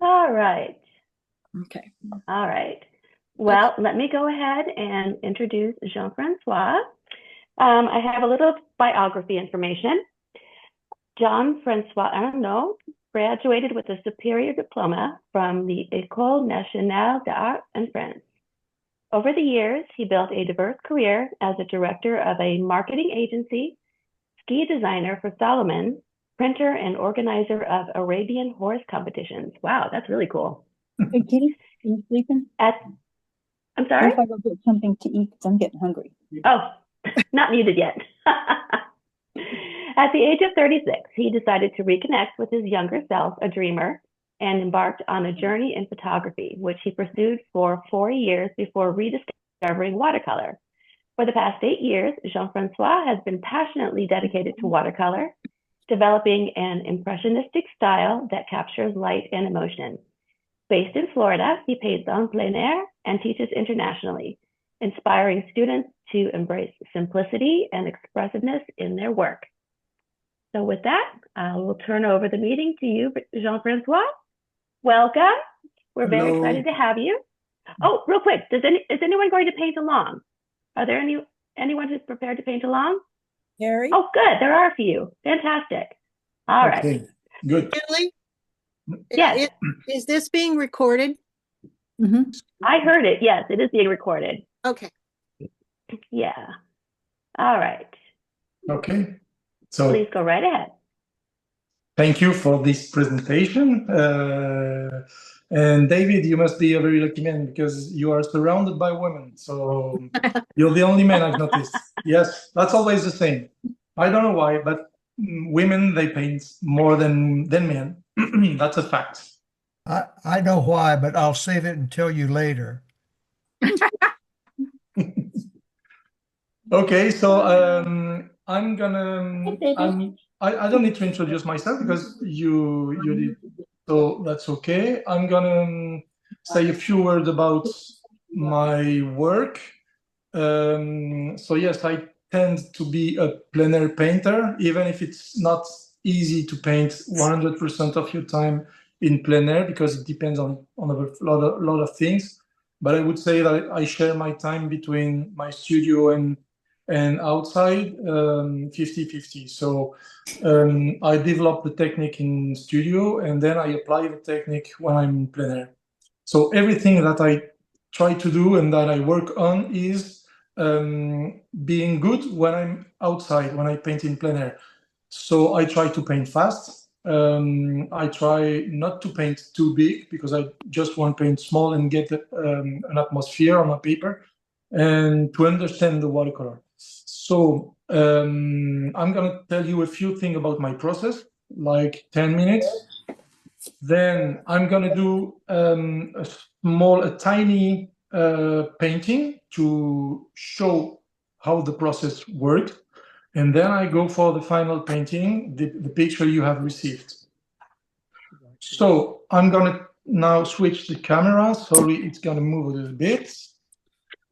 All right. Okay. All right. Well, let me go ahead and introduce Jean-Francois. I have a little biography information. Jean-Francois Arnaud graduated with a superior diploma from the École nationale d'art in France. Over the years, he built a diverse career as a director of a marketing agency, ski designer for Salomon, printer and organizer of Arabian horse competitions. Wow, that's really cool. Hey, Kitty, are you sleeping? I'm sorry? What if I go get something to eat? Because I'm getting hungry. Oh, not muted yet. At the age of 36, he decided to reconnect with his younger self, a dreamer, and embarked on a journey in photography, which he pursued for 4 years before rediscovering watercolor. For the past 8 years, Jean-Francois has been passionately dedicated to watercolor, developing an impressionistic style that captures light and emotion. Based in Florida, he paints en plein air and teaches internationally, inspiring students to embrace simplicity and expressiveness in their work. So with that, I will turn over the meeting to you, Jean-Francois. Welcome. We're very excited to have you. Oh, real quick, is anyone going to paint along? Are there anyone who's prepared to paint along? Gary? Oh, good. There are a few. Fantastic. All right. Okay, good. Julie? Yes. Is this being recorded? Mm-hmm. I heard it. Yes, it is being recorded. Okay. Yeah. All right. Okay, so Please go right ahead. thank you for this presentation. And David, you must be a very lucky man because you are surrounded by women. So you're the only man I've noticed. Yes, that's always the same. I don't know why, but women, they paint more than men. That's a fact. I know why, but I'll save it and tell you later. Okay, so I'm gonna. I don't need to introduce myself because you did, so that's okay. I'm gonna say a few words about my work. So yes, I tend to be a plein air painter, even if it's not easy to paint 100% of your time in plein air because it depends on a lot of things. But I would say that I share my time between my studio and outside 50-50. So I develop the technique in studio and then I apply the technique when I'm in plein air. So everything that I try to do and that I work on is being good when I'm outside, when I paint in plein air. So I try to paint fast. I try not to paint too big because I just want to paint small and get an atmosphere on my paper and to understand the watercolor. So I'm going to tell you a few things about my process, like 10 minutes. Then I'm going to do a tiny painting to show how the process worked. And then I go for the final painting, the picture you have received. So I'm going to now switch the camera. Sorry, it's going to move a little bit.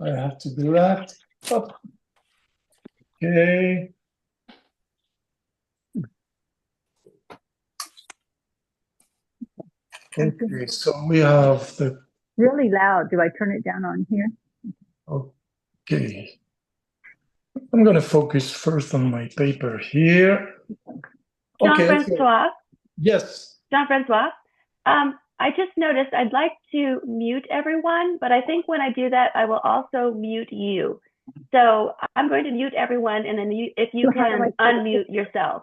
I have to do that. Up. Okay. Okay, so we have the... Really loud. Do I turn it down on here? Okay. I'm going to focus first on my paper here. Okay. Jean-Francois? Yes. Jean-Francois, I just noticed I'd like to mute everyone, but I think when I do that, I will also mute you. So I'm going to mute everyone, and then if you can unmute yourself.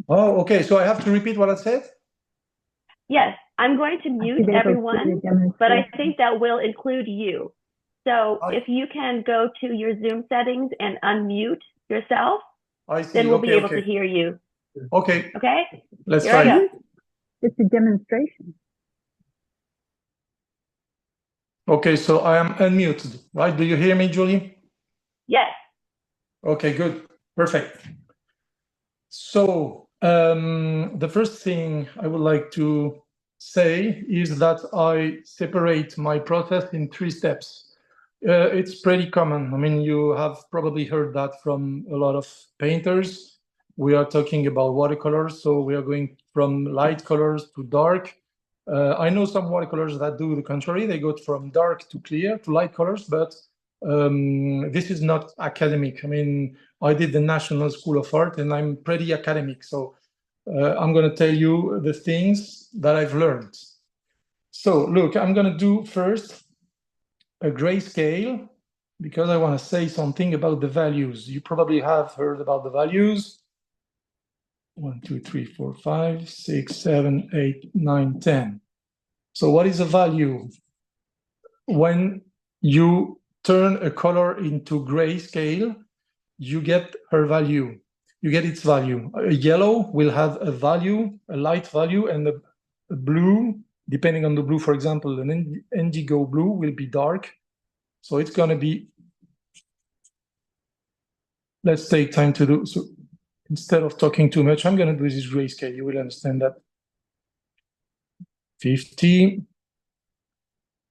Oh, okay. So I have to repeat what I said? Yes, I'm going to mute everyone, but I think that will include you. So if you can go to your Zoom settings and unmute yourself, then we'll be able to hear you. Okay. Okay? Let's try. It's a demonstration. Okay, so I am unmuted, right? Do you hear me, Julie? Yes. Okay, good. Perfect. So the first thing I would like to say is that I separate my process in 3 steps. It's pretty common. I mean, you have probably heard that from a lot of painters. We are talking about watercolors, so we are going from light colors to dark, I know some watercolors that do the contrary. They go from dark to clear to light colors, but this is not academic. I mean, I did the National School of Art and I'm pretty academic. So I'm going to tell you the things that I've learned. So look, I'm going to do first a grayscale because I want to say something about the values. You probably have heard about the values. 1, 2, 3, 4, 5, 6, 7, 8, 9, 10. So what is a value? When you turn a color into grayscale, you get her value. You get its value. A yellow will have a value, a light value, and a blue, depending on the blue, for example, an indigo blue will be dark. So it's going to be, let's take time to do. So instead of talking too much, I'm going to do this grayscale. You will understand that. 50,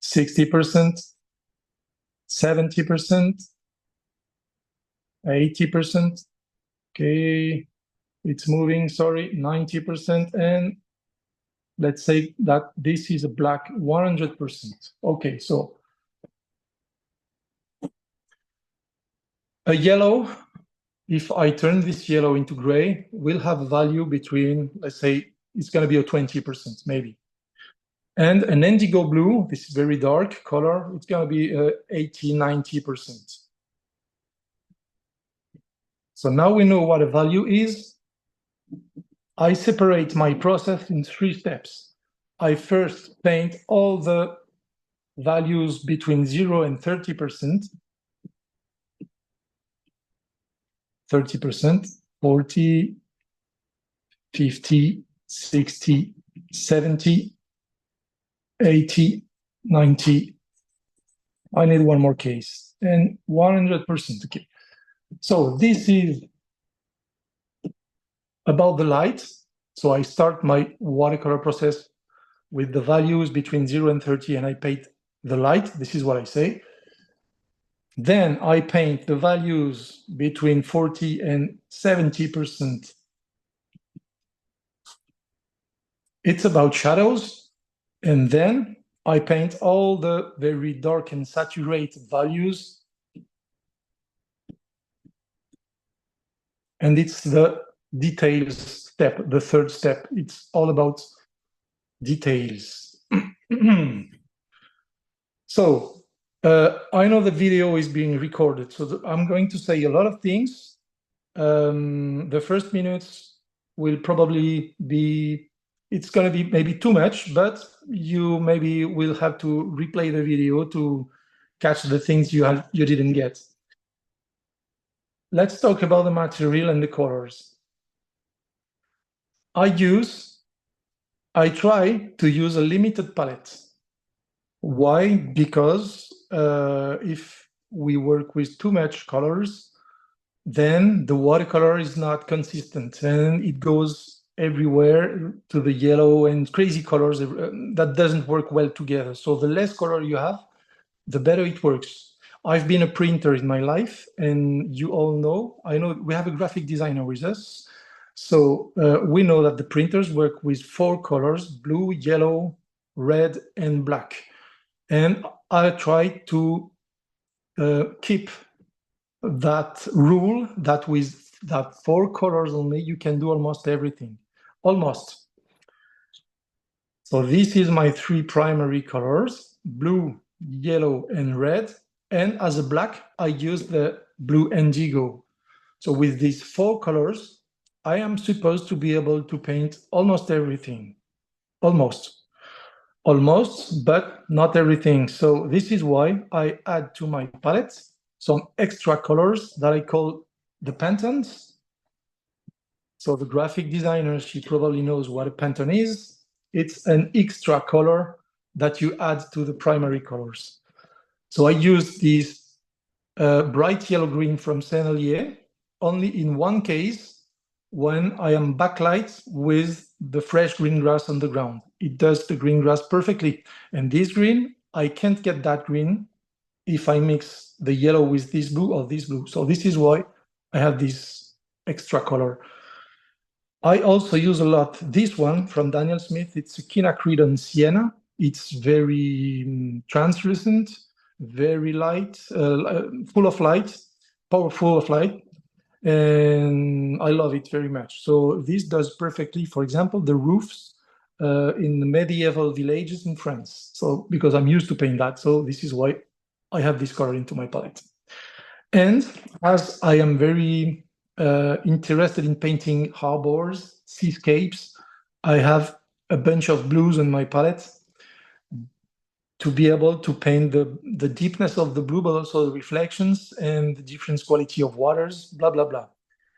60%, 70%, 80%. Okay, it's moving, sorry, 90%. And let's say that this is a black 100%. Okay, so a yellow, if I turn this yellow into gray, will have a value between, let's say, it's going to be a 20%, maybe. And an indigo blue, this is very dark color, it's going to be 80, 90%. So now we know what a value is. I separate my process in 3 steps. I first paint all the values between 0 and 30%. 30%, 40, 50, 60, 70, 80, 90. I need one more case. And 100%. Okay. So this is about the light. So I start my watercolor process with the values between 0 and 30, and I paint the light. This is what I say. Then I paint the values between 40 and 70%. It's about shadows. And then I paint all the very dark and saturated values. And it's the details step, the 3rd step. It's all about details. So I know the video is being recorded, so I'm going to say a lot of things. The first minutes will probably be, it's going to be maybe too much, but you maybe will have to replay the video to catch the things you didn't get. Let's talk about the material and the colors. I try to use a limited palette. Why? Because if we work with too much colors, then the watercolor is not consistent and it goes everywhere to the yellow and crazy colors that doesn't work well together. So the less color you have, the better it works. I've been a printer in my life, and you all know, I know we have a graphic designer with us. So we know that the printers work with 4 colors, blue, yellow, red, and black. And I try to keep that rule that with that 4 colors only, you can do almost everything, almost. So this is my 3 primary colors, blue, yellow, and red. And as a black, I use the blue indigo. So with these 4 colors, I am supposed to be able to paint almost everything, almost, but not everything. So this is why I add to my palette some extra colors that I call the Pantons. So the graphic designer, she probably knows what a Panton is. It's an extra color that you add to the primary colors. So I use this bright yellow-green from Sennelier only in one case, when I am backlight with the fresh green grass on the ground. It does the green grass perfectly. And this green, I can't get that green if I mix the yellow with this blue or this blue. So this is why I have this extra color. I also use a lot this one from Daniel Smith. It's a quinacridone sienna. It's very translucent, very light, full of light, powerful of light, and I love it very much. So this does perfectly, for example, the roofs in the medieval villages in France. So because I'm used to paint that, so this is why I have this color into my palette. And as I am very interested in painting harbors, seascapes, I have a bunch of blues in my palette to be able to paint the deepness of the blue, but also the reflections and the different quality of waters, blah, blah, blah.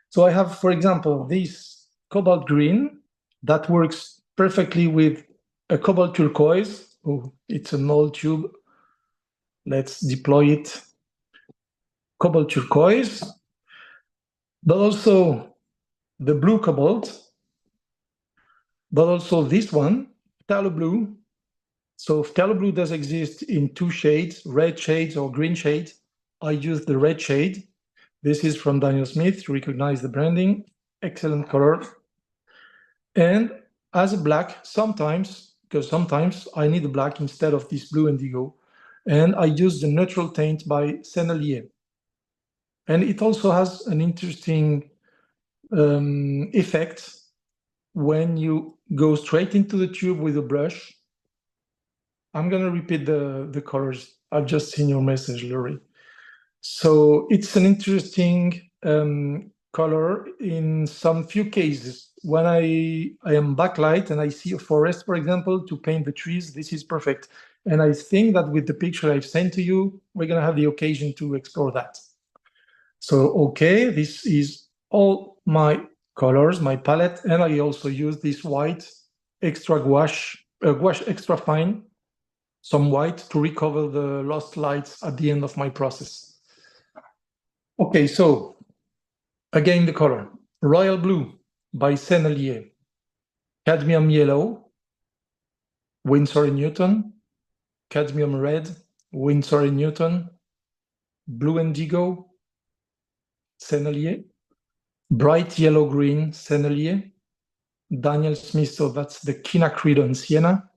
So I have, for example, this cobalt green that works perfectly with a cobalt turquoise. Oh, it's an old tube. Let's deploy it. Cobalt turquoise, but also the blue cobalt, but also this one, phthalo blue. So phthalo blue does exist in two shades, red shades or green shade. I use the red shade. This is from Daniel Smith, to recognize the branding. Excellent color. And as a black, sometimes, because sometimes I need a black instead of this blue indigo, and I use the neutral tint by Sennelier. And it also has an interesting effect when you go straight into the tube with a brush. I'm going to repeat the colors. I've just seen your message, Laurie. So it's an interesting color in some few cases. When I am backlight and I see a forest, for example, to paint the trees, this is perfect. And I think that with the picture I've sent to you, we're going to have the occasion to explore that. So, okay, this is all my colors, my palette, and I also use this white extra gouache extra fine, some white to recover the lost lights at the end of my process. Okay, so again the color. Royal Blue by Sennelier, Cadmium Yellow, Winsor & Newton, Cadmium Red, Winsor & Newton, Blue Indigo, Sennelier, Bright Yellow Green, Sennelier, Daniel Smith, so that's the quinacridone sienna.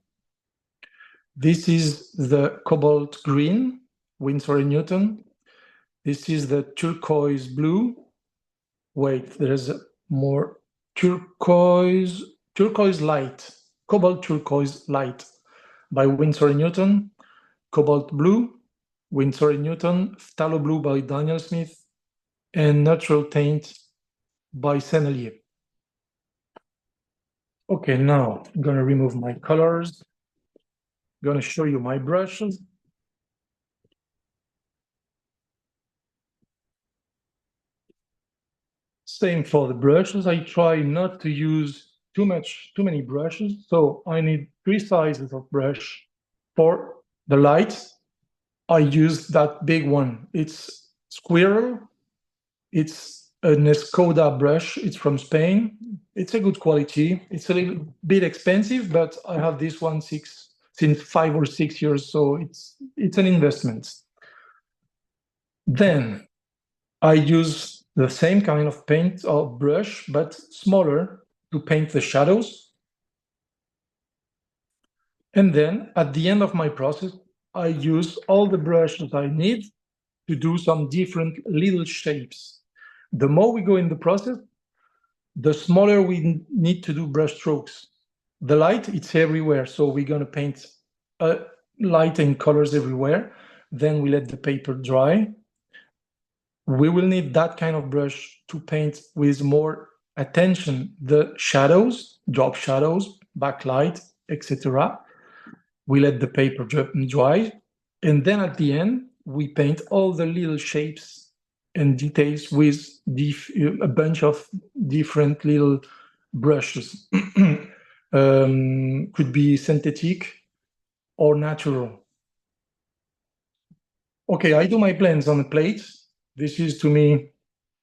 This is the cobalt green, Winsor & Newton. This is the turquoise blue. Wait, there's more turquoise light, cobalt turquoise light by Winsor & Newton, cobalt blue, Winsor & Newton, phthalo blue by Daniel Smith, and natural tint by Sennelier. Okay, now I'm going to remove my colors. I'm going to show you my brushes. Same for the brushes. I try not to use too many brushes. So I need 3 sizes of brush. For the lights, I use that big one. It's Squirrel. It's an Escoda brush. It's from Spain. It's a good quality. It's a little bit expensive, but I have this one since 5 or 6 years, so it's an investment. Then I use the same kind of paint or brush, but smaller, to paint the shadows. And then at the end of my process, I use all the brushes I need to do some different little shapes. The more we go in the process, the smaller we need to do brush strokes. The light, it's everywhere. So we're going to paint light and colors everywhere. Then we let the paper dry. We will need that kind of brush to paint with more attention the shadows, drop shadows, backlight, etc. We let the paper dry. And then at the end, we paint all the little shapes and details with a bunch of different little brushes. Could be synthetic or natural. Okay, I do my blends on a plate. This is, to me,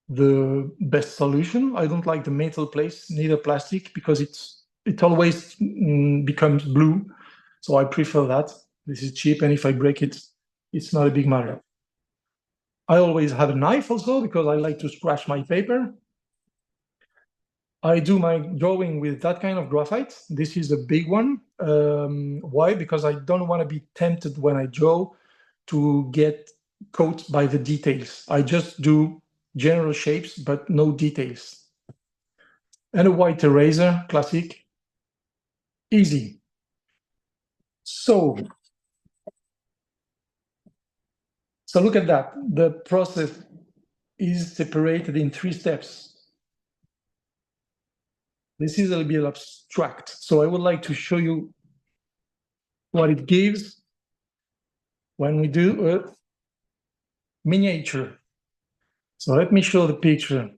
the best solution. I don't like the metal plates, neither plastic, because it always becomes blue. So I prefer that. This is cheap, and if I break it, it's not a big matter. I always have a knife also, because I like to scratch my paper. I do my drawing with that kind of graphite. This is a big one. Why? Because I don't want to be tempted when I draw to get caught by the details. I just do general shapes, but no details. And a white eraser, classic, easy. So look at that. The process is separated in 3 steps. This is a little bit abstract. So I would like to show you what it gives when we do a miniature. So let me show the picture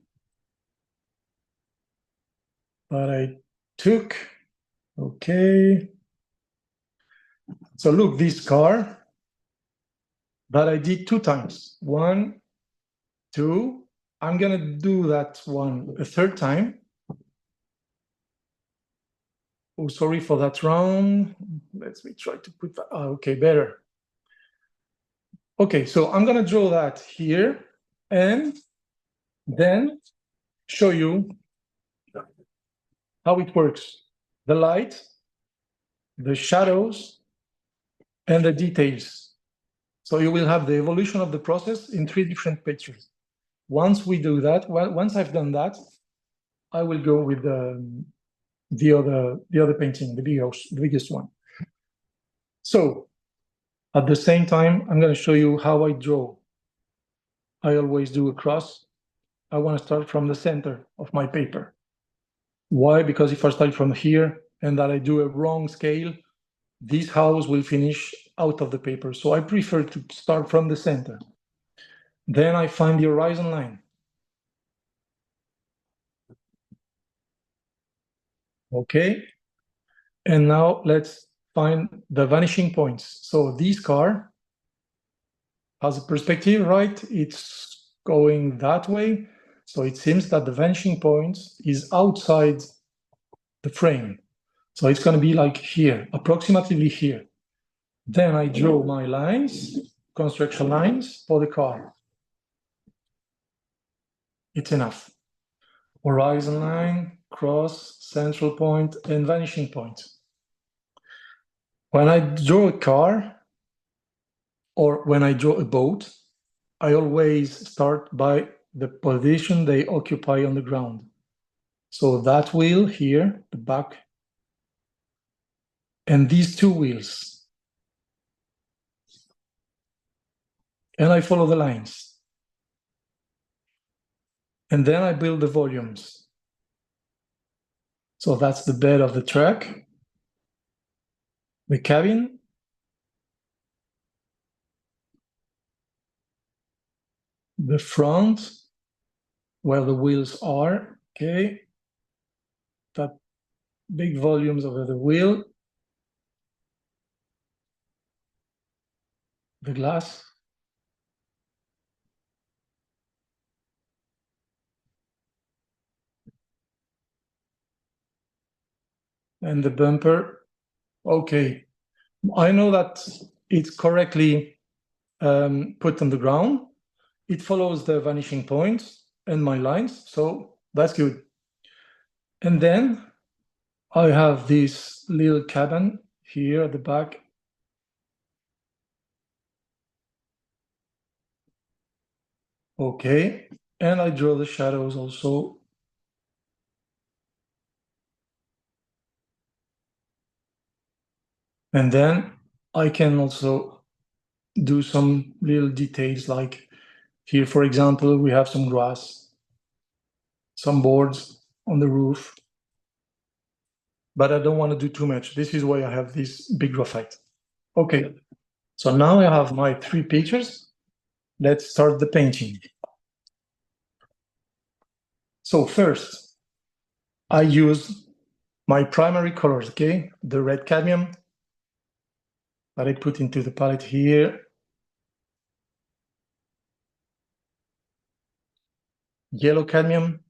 that I took. Okay. So look, this car that I did 2 times. 1, 2. I'm gonna do that one a 3rd time. Oh, sorry for that round. Let me try to put that. Okay, better. Okay, so I'm gonna draw that here and then show you how it works. The light, the shadows, and the details. So you will have the evolution of the process in 3 different pictures. Once we do that, well, once I've done that, I will go with the other painting, the biggest one. So at the same time, I'm going to show you how I draw. I always do a cross. I want to start from the center of my paper. Why? Because if I start from here and that I do a wrong scale, this house will finish out of the paper. So I prefer to start from the center. Then I find the horizon line. Okay. And now let's find the vanishing points. So this car has a perspective, right? It's going that way. So it seems that the vanishing point is outside the frame. So it's going to be like here, approximately here. Then I draw my lines, construction lines for the car. It's enough. Horizon line, cross, central point, and vanishing point. When I draw a car, or when I draw a boat, I always start by the position they occupy on the ground. So that wheel here, the back, and these 2 wheels. And I follow the lines. And then I build the volumes. So that's the bed of the truck, the cabin, the front, where the wheels are, okay, that big volumes over the wheel, the glass, and the bumper. Okay, I know that it's correctly put on the ground. It follows the vanishing points and my lines, so that's good. And then I have this little cabin here at the back. Okay, and I draw the shadows also. And then I can also do some little details like here, for example, we have some grass, some boards on the roof, but I don't want to do too much. This is why I have this big graphite. Okay, so now I have my 3 pictures. Let's start the painting. So first, I use my primary colors, okay? The red cadmium that I put into the palette here. Yellow cadmium.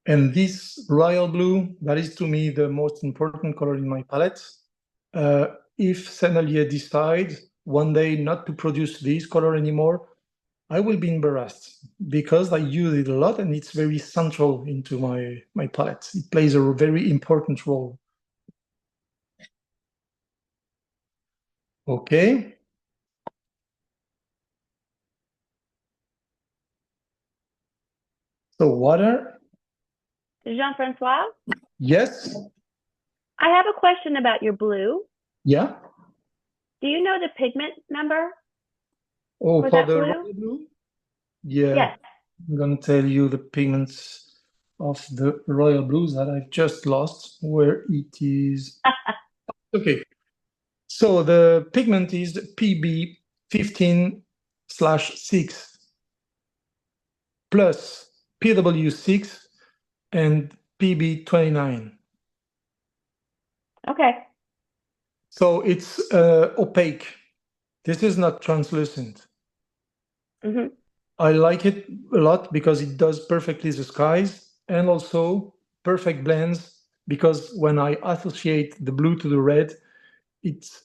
And this royal blue, that is to me the most important color in my palette. If Sennelier decides one day not to produce this color anymore, I will be embarrassed because I use it a lot and it's very central into my palette. It plays a very important role. Okay. So water. Jean-Francois, Yes. I have a question about your blue. Yeah. Do you know the pigment number? Oh, For for that the blue? royal blue? Yeah. Yes. I'm going to tell you the pigments of the royal blues that I've just lost, where it is. Okay. So the pigment is PB 15/6 plus PW 6 and PB 29. Okay. So it's opaque. This is not translucent. Mm-hmm. I like it a lot because it does perfectly the skies and also perfect blends, because when I associate the blue to the red, it's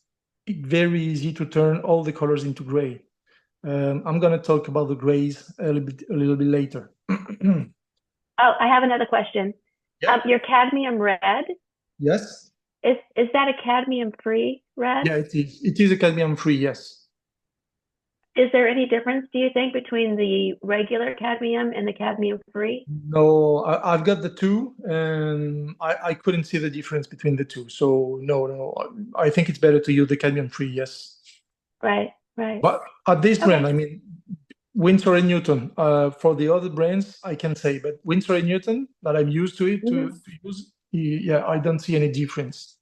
very easy to turn all the colors into gray. I'm going to talk about the grays a little bit later. Oh, I have another question. Yeah. Your cadmium red, Yes. is that a cadmium-free red? Yeah, it is. It is a cadmium-free, yes. Is there any difference, do you think, between the regular cadmium and the cadmium-free? No, I've got the two, and I couldn't see the difference between the two. So no, I think it's better to use the cadmium-free, yes. Right, right. But at this Okay. brand, I mean, Winsor & Newton. For the other brands, I can say, but Winsor & Newton, that I'm used to it to use, yeah, I don't see any difference.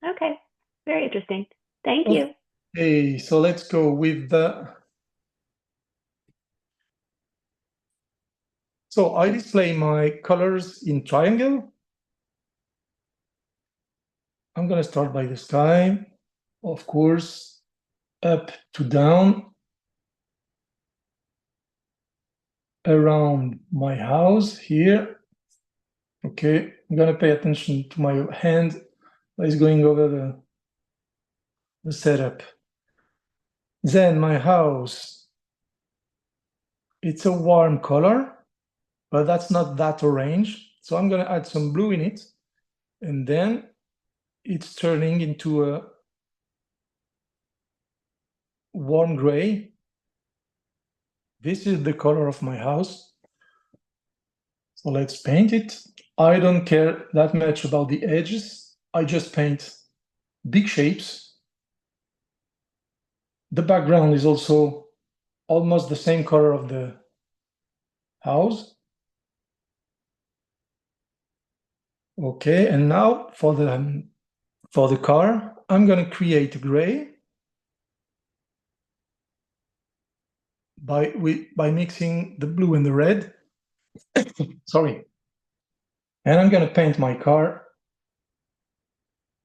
Okay, very interesting. Thank you. Okay, so let's go with the. So I display my colors in triangle. I'm going to start by the sky, of course, up to down, around my house here. Okay, I'm going to pay attention to my hand that is going over the setup. Then my house, it's a warm color, but that's not that orange. So I'm going to add some blue in it, and then it's turning into a warm gray. This is the color of my house. So let's paint it. I don't care that much about the edges. I just paint big shapes. The background is also almost the same color of the house. Okay, and now for the car, I'm going to create a gray by mixing the blue and the red. Sorry. And I'm going to paint my car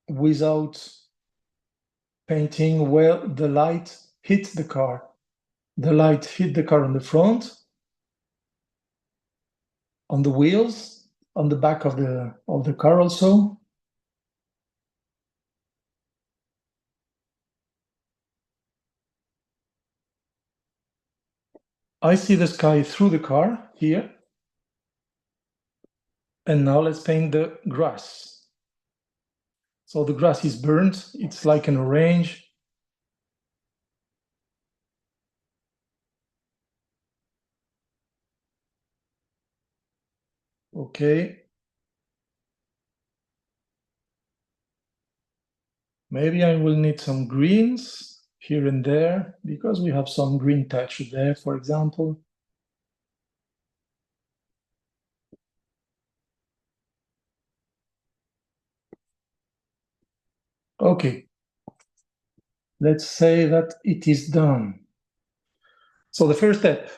without painting where the light hit the car. The light hit the car on the front, on the wheels, on the back of the car also. I see the sky through the car here. And now let's paint the grass. So the grass is burnt. It's like an orange. Okay. Maybe I will need some greens here and there because we have some green touch there, for example. Okay. Let's say that it is done. So the first step.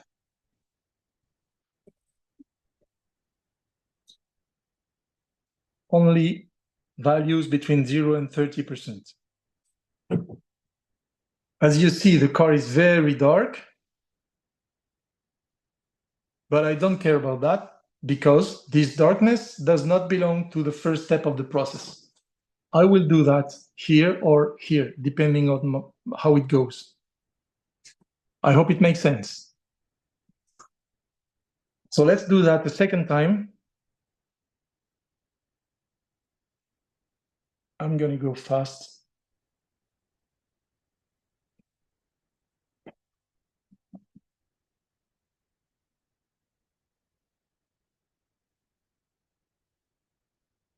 Only values between 0 and 30%. As you see, the car is very dark, but I don't care about that because this darkness does not belong to the first step of the process. I will do that here or here, depending on how it goes. I hope it makes sense. So let's do that a second time. I'm going to go fast.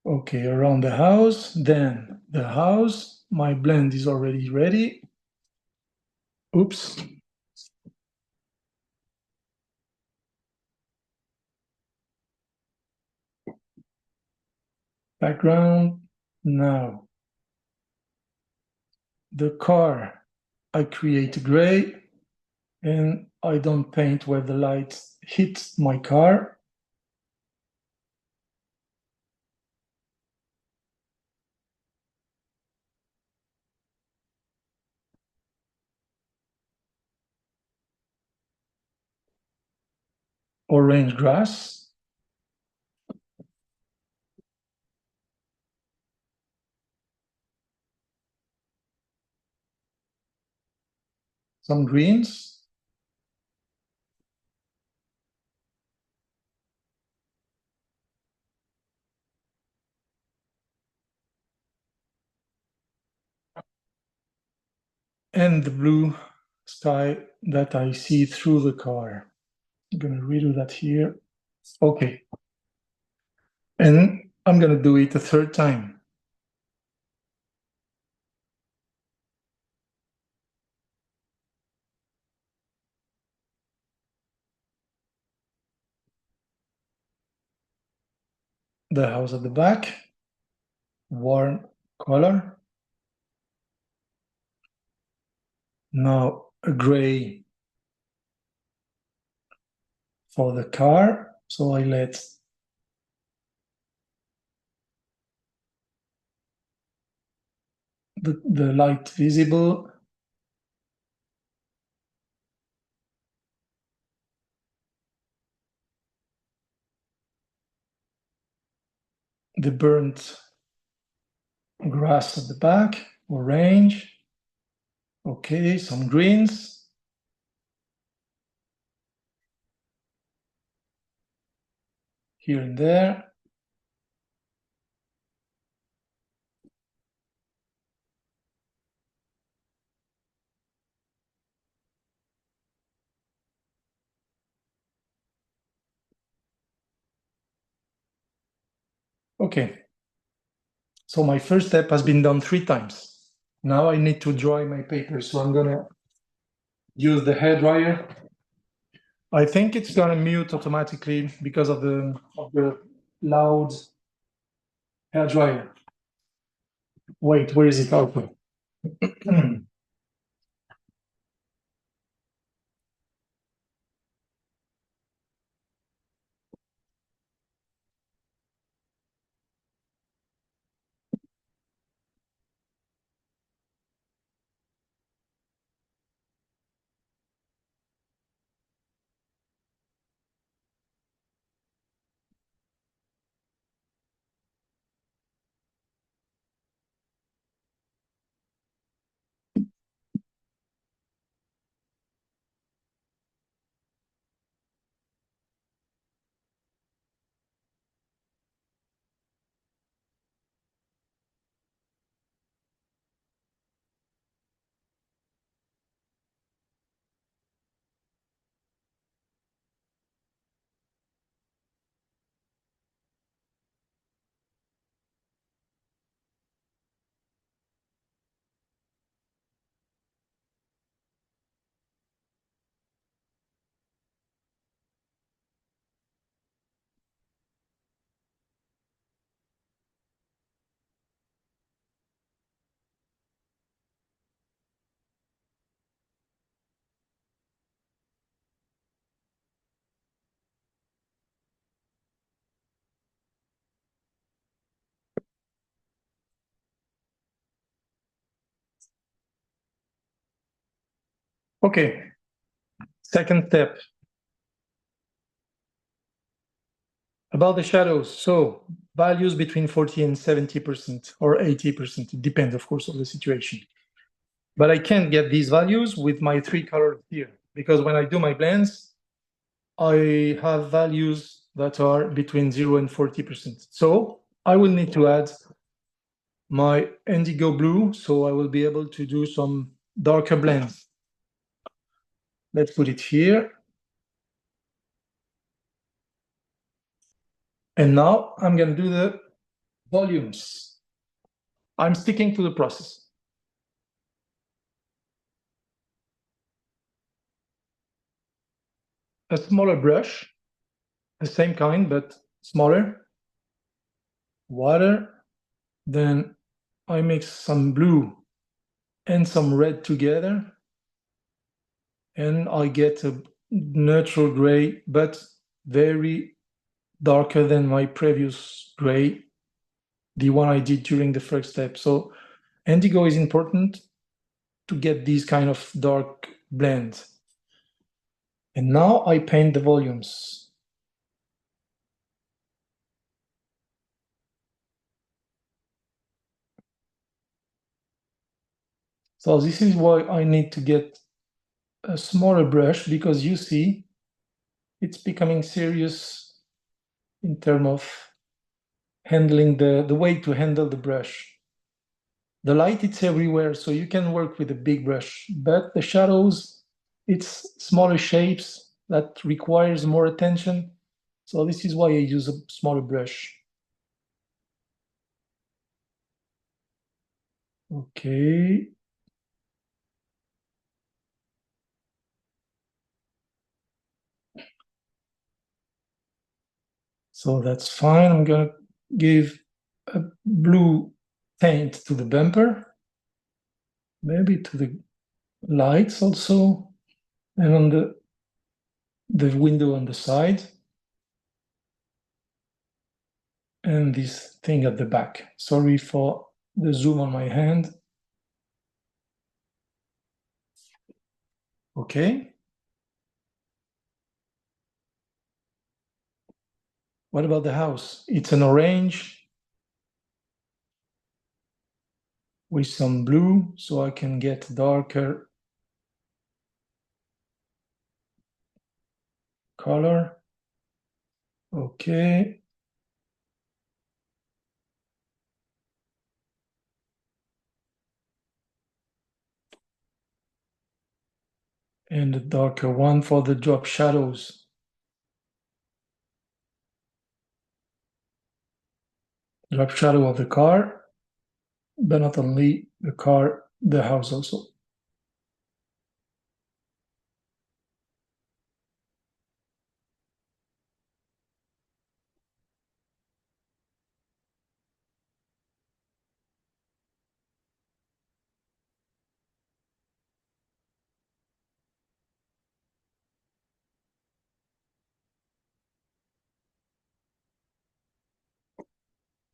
Okay, around the house, then the house. My blend is already ready. Oops. Background. Now, the car, I create gray, and I don't paint where the light hits my car. Orange grass. Some greens. And the blue sky that I see through the car. I'm going to redo that here. Okay. And I'm going to do it a third time. The house at the back, warm color. Now a gray for the car. So I let the light visible. The burnt grass at the back, orange. Okay, some greens. Here and there. Okay. So my first step has been done 3 times. Now I need to dry my paper. So I'm gonna use the hairdryer. I think it's gonna mute automatically because of the loud hairdryer. Wait, where is it open? Okay, second step. About the shadows, so values between 40 and 70% or 80%. It depends, of course, on the situation. But I can't get these values with my 3 colors here, because when I do my blends, I have values that are between 0 and 40%. So I will need to add my indigo blue, so I will be able to do some darker blends. Let's put it here. And now I'm going to do the volumes. I'm sticking to the process. A smaller brush, the same kind, but smaller. Water. Then I mix some blue and some red together. And I get a neutral gray, but very darker than my previous gray, the one I did during the first step. So indigo is important to get these kind of dark blends. And now I paint the volumes. So this is why I need to get a smaller brush, because you see it's becoming serious in terms of handling the way to handle the brush. The light, it's everywhere, so you can work with a big brush, but the shadows, it's smaller shapes that requires more attention. So this is why I use a smaller brush. Okay. So that's fine. I'm gonna give a blue paint to the bumper, maybe to the lights also, and on the window on the side, and this thing at the back. Sorry for the zoom on my hand. Okay. What about the house? It's an orange with some blue, so I can get darker color. Okay. And a darker one for the drop shadows. Drop shadow of the car, but not only the car, the house also.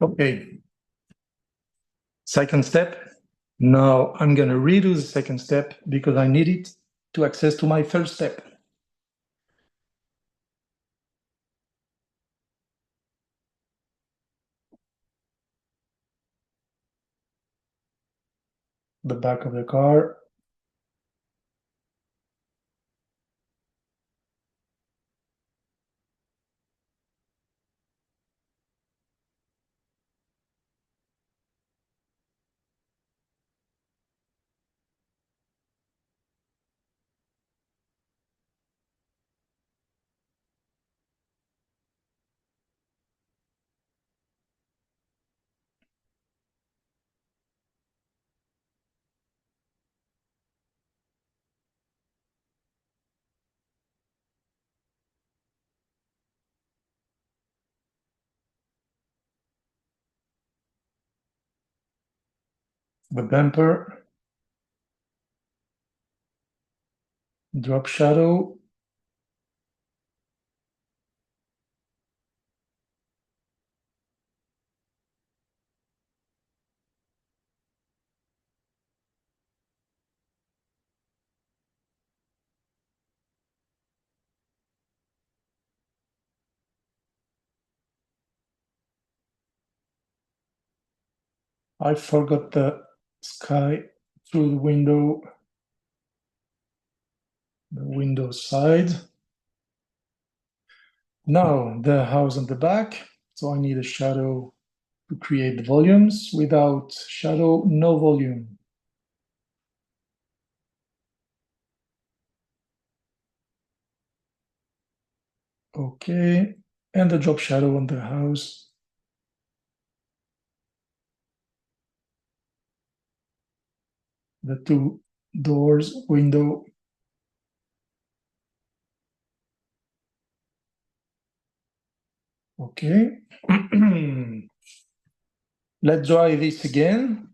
Okay. Second step. Now I'm going to redo the second step because I need it to access to my first step. The back of the car. The bumper. Drop shadow. I forgot the sky through the window side. Now the house on the back. So I need a shadow to create the volumes. Without shadow, no volume. Okay, and the drop shadow on the house. The two doors, window. Okay. Let's dry this again.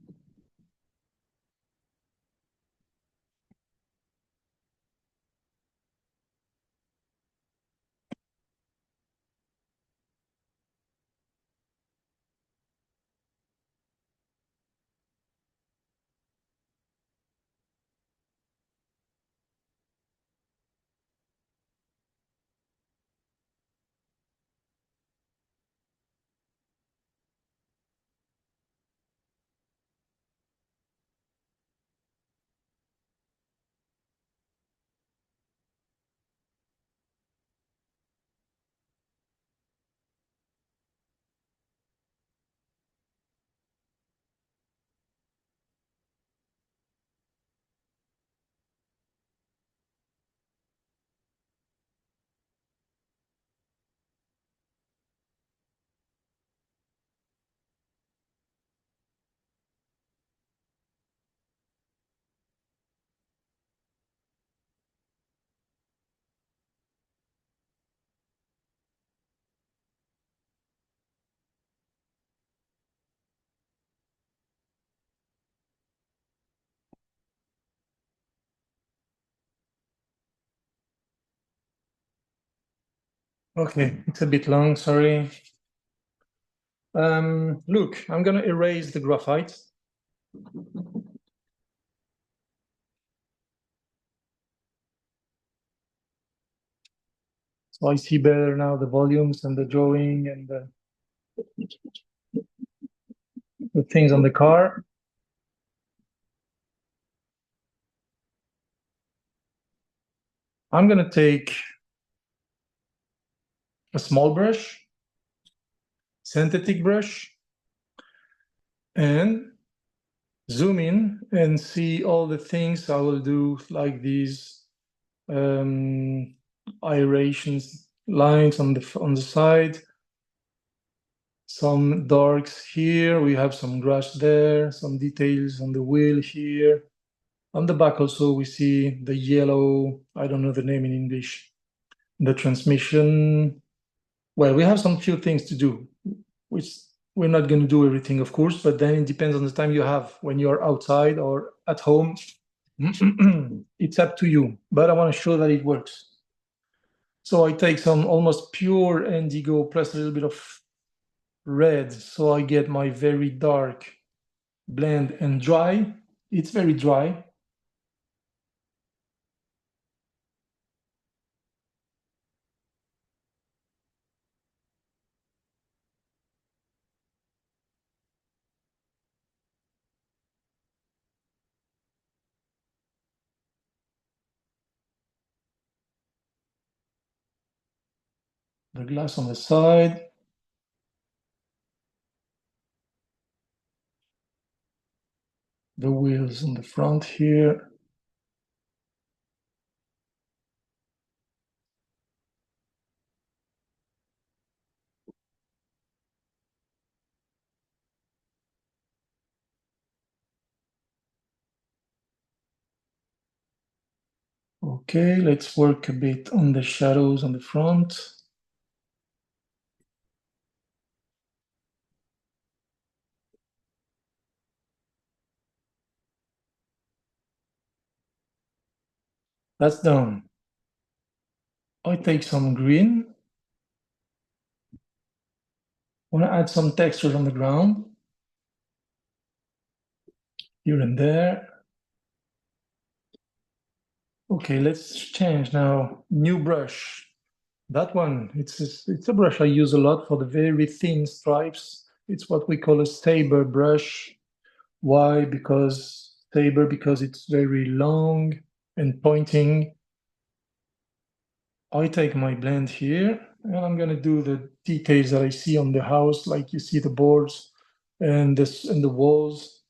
Okay, it's a bit long, sorry. Look, I'm gonna erase the graphite. So I see better now the volumes and the drawing and the things on the car. I'm gonna take a small brush, synthetic brush, and zoom in and see all the things I will do, like these aerations lines on the side, some darks here, we have some grass there, some details on the wheel here. On the back also we see the yellow, I don't know the name in English, the transmission. Well, we have some few things to do, which we're not going to do everything, of course, but then it depends on the time you have when you're outside or at home. It's up to you, but I want to show that it works. So I take some almost pure indigo plus a little bit of red, so I get my very dark blend and dry. It's very dry. The glass on the side. The wheels on the front here. Okay, let's work a bit on the shadows on the front. That's done. I take some green. I want to add some textures on the ground. Here and there. Okay, let's change now. New brush. That one, it's a brush I use a lot for the very thin stripes. It's what we call a Saber brush. Why? Because saber because it's very long and pointing. I take my blend here and I'm going to do the details that I see on the house, like you see the boards and the walls.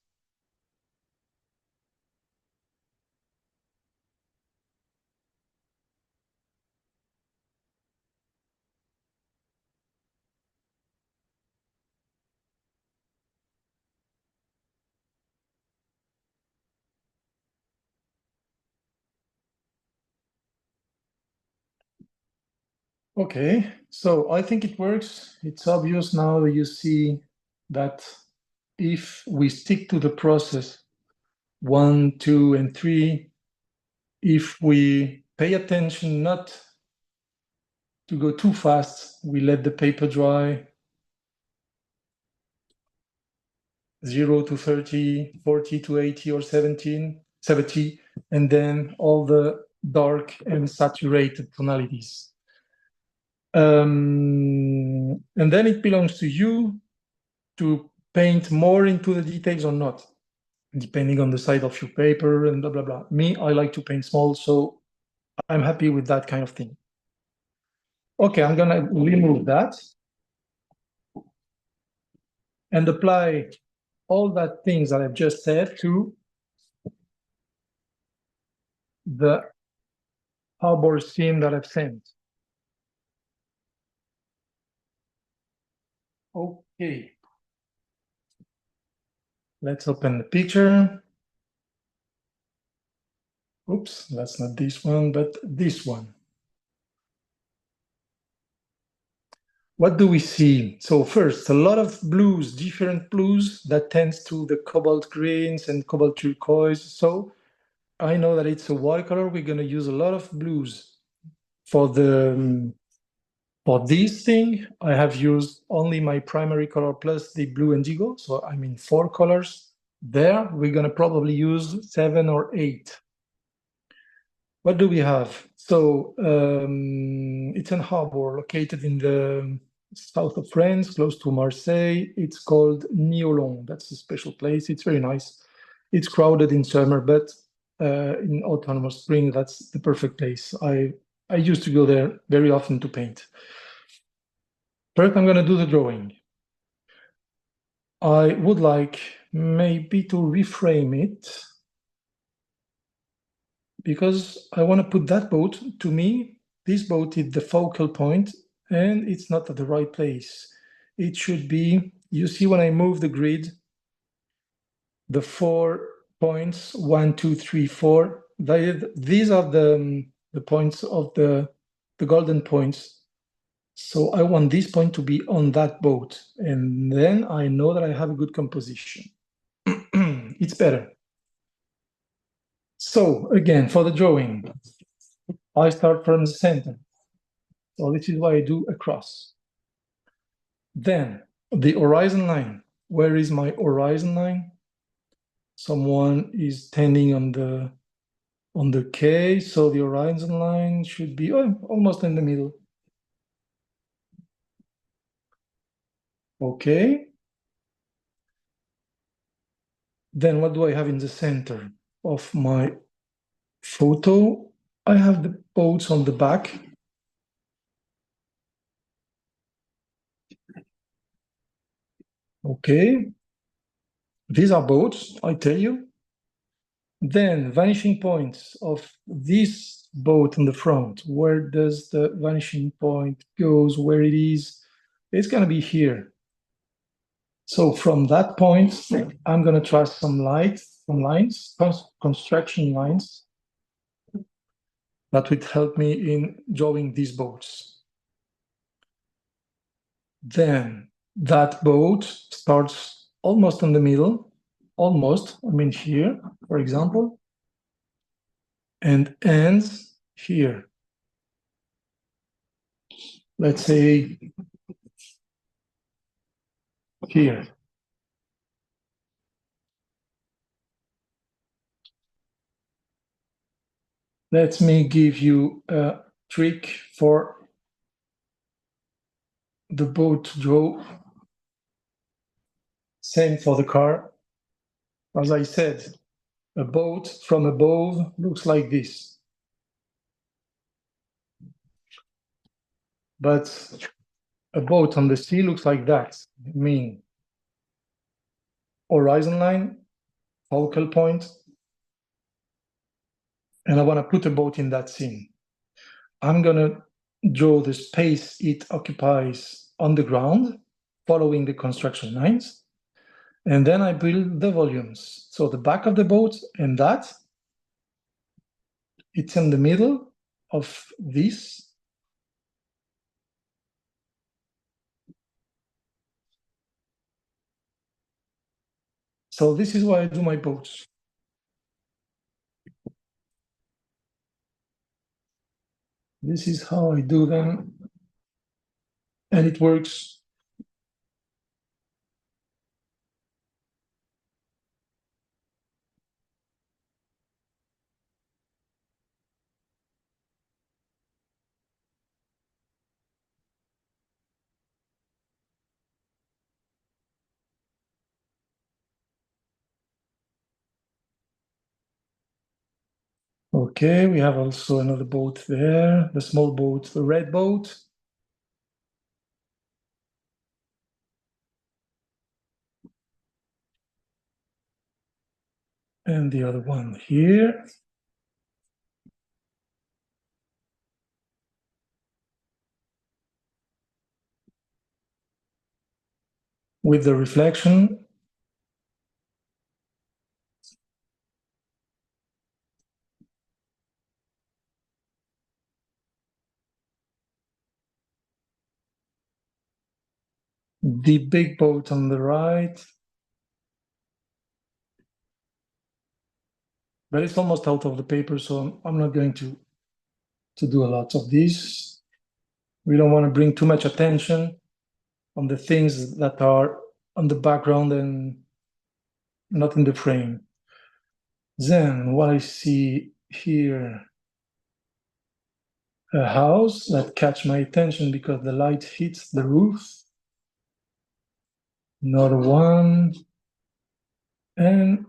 Okay, so I think it works. It's obvious now that you see that if we stick to the process 1, 2, and 3, if we pay attention not to go too fast, we let the paper dry, 0 to 30, 40 to 80 or 70, and then all the dark and saturated tonalities. And then it belongs to you to paint more into the details or not, depending on the size of your paper and blah, blah, blah. Me, I like to paint small, so I'm happy with that kind of thing. Okay, I'm gonna remove that and apply all that things that I've just said to the harbor scene that I've sent. Okay. Let's open the picture. Oops, that's not this one, but this one. What do we see? So first, a lot of blues, different blues that tends to the cobalt greens and cobalt turquoise. So I know that it's a watercolor. We're going to use a lot of blues. For this thing, I have used only my primary color plus the blue indigo. So I mean 4 colors. There, we're going to probably use 7 or 8. What do we have? So it's an harbor located in the south of France, close to Marseille. It's called Niolon. That's a special place. It's very nice. It's crowded in summer, but in autumn or spring, that's the perfect place. I used to go there very often to paint. First, I'm going to do the drawing. I would like maybe to reframe it because I want to put that boat, to me, this boat is the focal point and it's not at the right place. It should be, you see when I move the grid, the 4 points, 1, 2, 3, 4, these are the points of the golden points. So I want this point to be on that boat. And then I know that I have a good composition. It's better. So again, for the drawing, I start from the center. So this is why I do a cross. Then the horizon line. Where is my horizon line? Someone is standing on the K, so the horizon line should be almost in the middle. Okay. Then what do I have in the center of my photo? I have the boats on the back. Okay. These are boats, I tell you. Then vanishing points of this boat on the front. Where does the vanishing point goes? Where it is? It's going to be here. So from that point, I'm going to trace some lines, construction lines that would help me in drawing these boats. Then that boat starts almost in the middle, almost, I mean here, for example, and ends here. Let's say here. Let me give you a trick for the boat to draw. Same for the car. As I said, a boat from above looks like this. But a boat on the sea looks like that. I mean, horizon line, focal point, and I want to put a boat in that scene. I'm going to draw the space it occupies on the ground, following the construction lines, and then I build the volumes. So the back of the boat and that, it's in the middle of this. So this is why I do my boats. This is how I do them, and it works. Okay, we have also another boat there, the small boat, the red boat. And the other one here. With the reflection. The big boat on the right. But it's almost out of the paper, so I'm not going to do a lot of this. We don't want to bring too much attention on the things that are on the background and not in the frame. Then what I see here, a house that catch my attention because the light hits the roof. Another one. And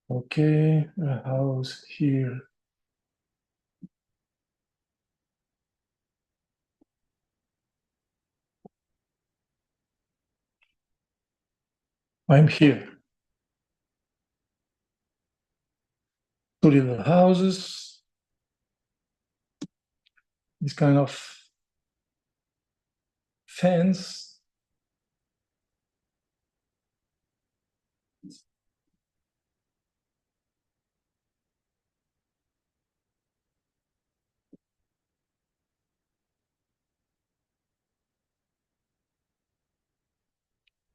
okay, a house here. I'm here. Two little houses. This kind of fence.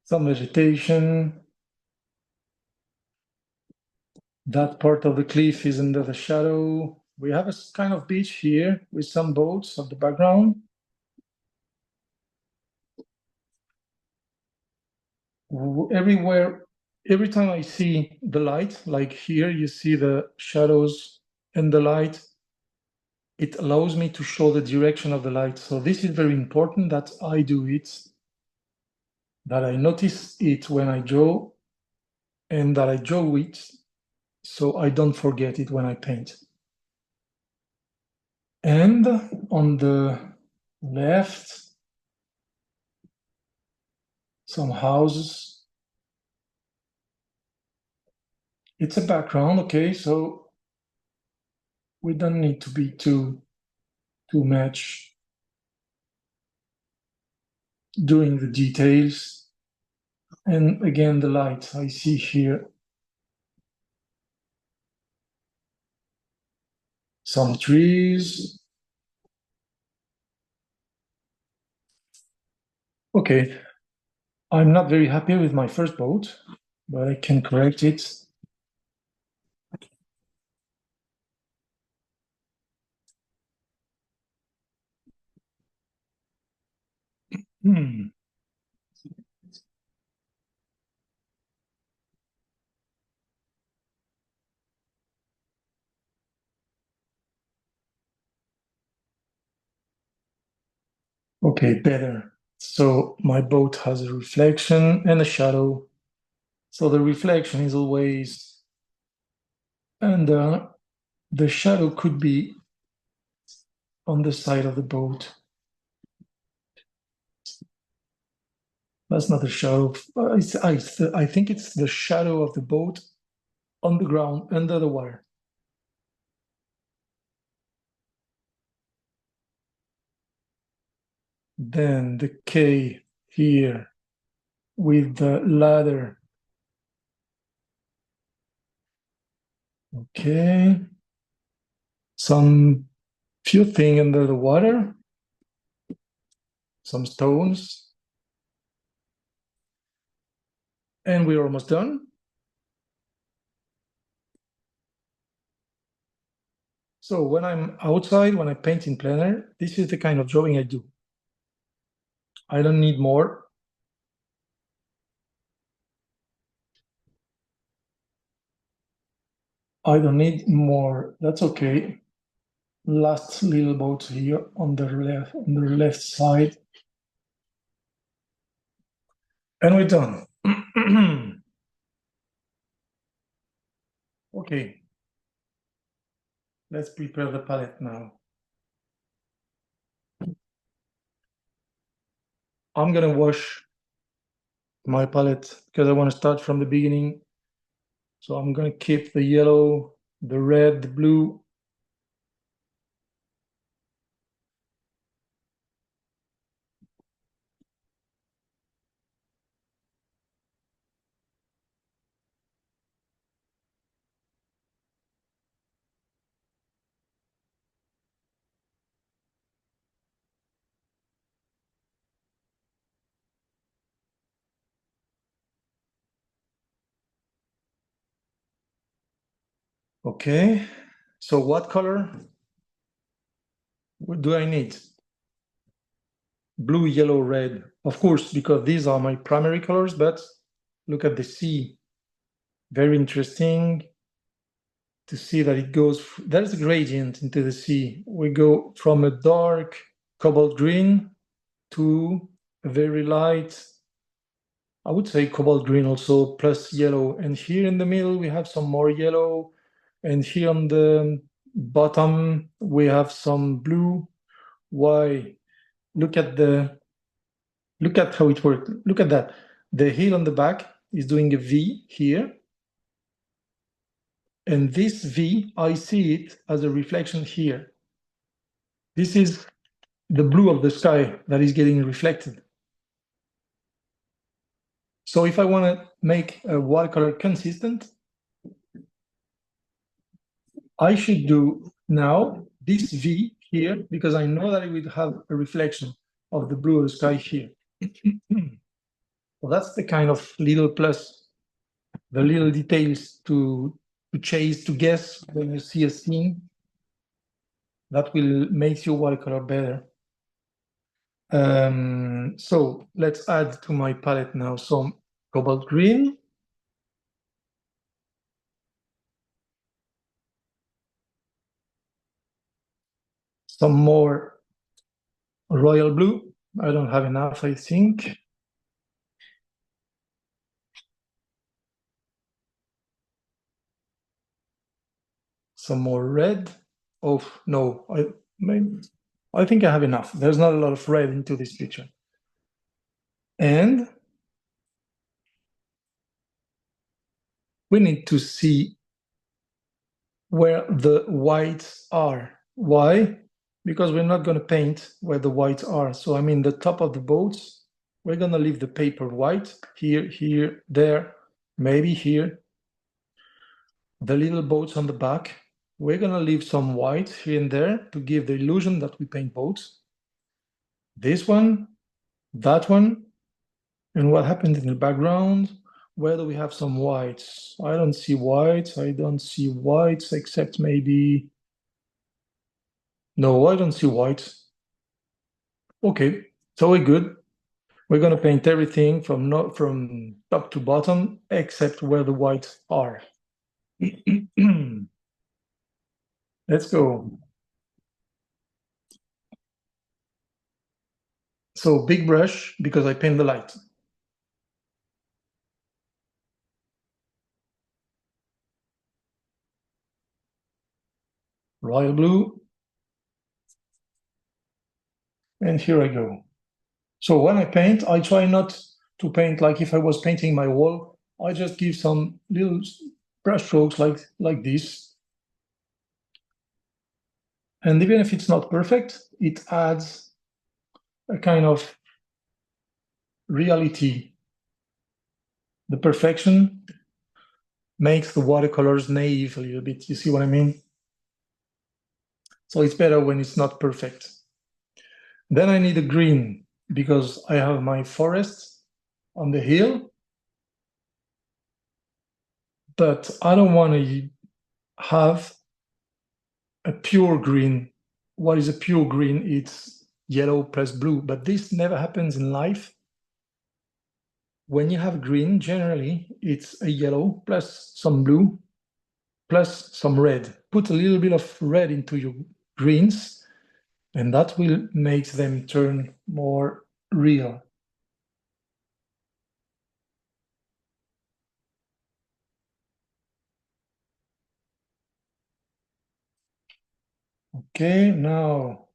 Some vegetation. That part of the cliff is under the shadow. We have a kind of beach here with some boats of the background. Everywhere, every time I see the light, like here, you see the shadows and the light, it allows me to show the direction of the light. So this is very important that I do it, that I notice it when I draw, and that I draw it so I don't forget it when I paint. And on the left, some houses. It's a background, okay, so we don't need to be too much doing the details. And again, the light I see here. Some trees. Okay, I'm not very happy with my first boat, but I can correct it. Okay, better. So my boat has a reflection and a shadow. So the reflection is always under, the shadow could be on the side of the boat. That's not a shadow. I think it's the shadow of the boat on the ground, under the water. Then the K here with the ladder. Okay. Some few things under the water. Some stones. And we're almost done. So when I'm outside, when I paint in plein air, this is the kind of drawing I do. I don't need more. I don't need more. That's okay. Last little boat here on the left side. And we're done. Okay. Let's prepare the palette now. I'm gonna wash my palette because I want to start from the beginning. So I'm gonna keep the yellow, the red, the blue. Okay. So what color do I need? Blue, yellow, red. Of course, because these are my primary colors, but look at the sea. Very interesting to see that it goes, there's a gradient into the sea. We go from a dark cobalt green to a very light, I would say cobalt green also, plus yellow. And here in the middle, we have some more yellow. And here on the bottom, we have some blue. Why? Look at how it worked. Look at that. The heel on the back is doing a V here. And this V, I see it as a reflection here. This is the blue of the sky that is getting reflected. So if I want to make a watercolor consistent, I should do now this V here, because I know that it will have a reflection of the blue of the sky here. Well, that's the kind of little plus, the little details to chase, to guess when you see a scene. That will make your watercolor better. So let's add to my palette now some cobalt green. Some more royal blue. I don't have enough, I think. Some more red. Oh, no, I think I have enough. There's not a lot of red into this picture. And we need to see where the whites are. Why? Because we're not going to paint where the whites are. So I mean the top of the boats, we're going to leave the paper white here, here, there, maybe here. The little boats on the back, we're going to leave some white here and there to give the illusion that we paint boats. This one, that one, and what happens in the background? Where do we have some whites? I don't see whites. I don't see whites except maybe... No, I don't see whites. Okay, so we're good. We're going to paint everything from top to bottom except where the whites are. Let's go. So big brush because I paint the light. Royal blue. And here I go. So when I paint, I try not to paint like if I was painting my wall. I just give some little brush strokes like this. And even if it's not perfect, it adds a kind of reality. The perfection makes the watercolors naive a little bit. You see what I mean? So it's better when it's not perfect. Then I need a green because I have my forest on the hill, but I don't want to have a pure green. What is a pure green? It's yellow plus blue, but this never happens in life. When you have green, generally it's a yellow plus some blue plus some red. Put a little bit of red into your greens, and that will make them turn more real. Okay, now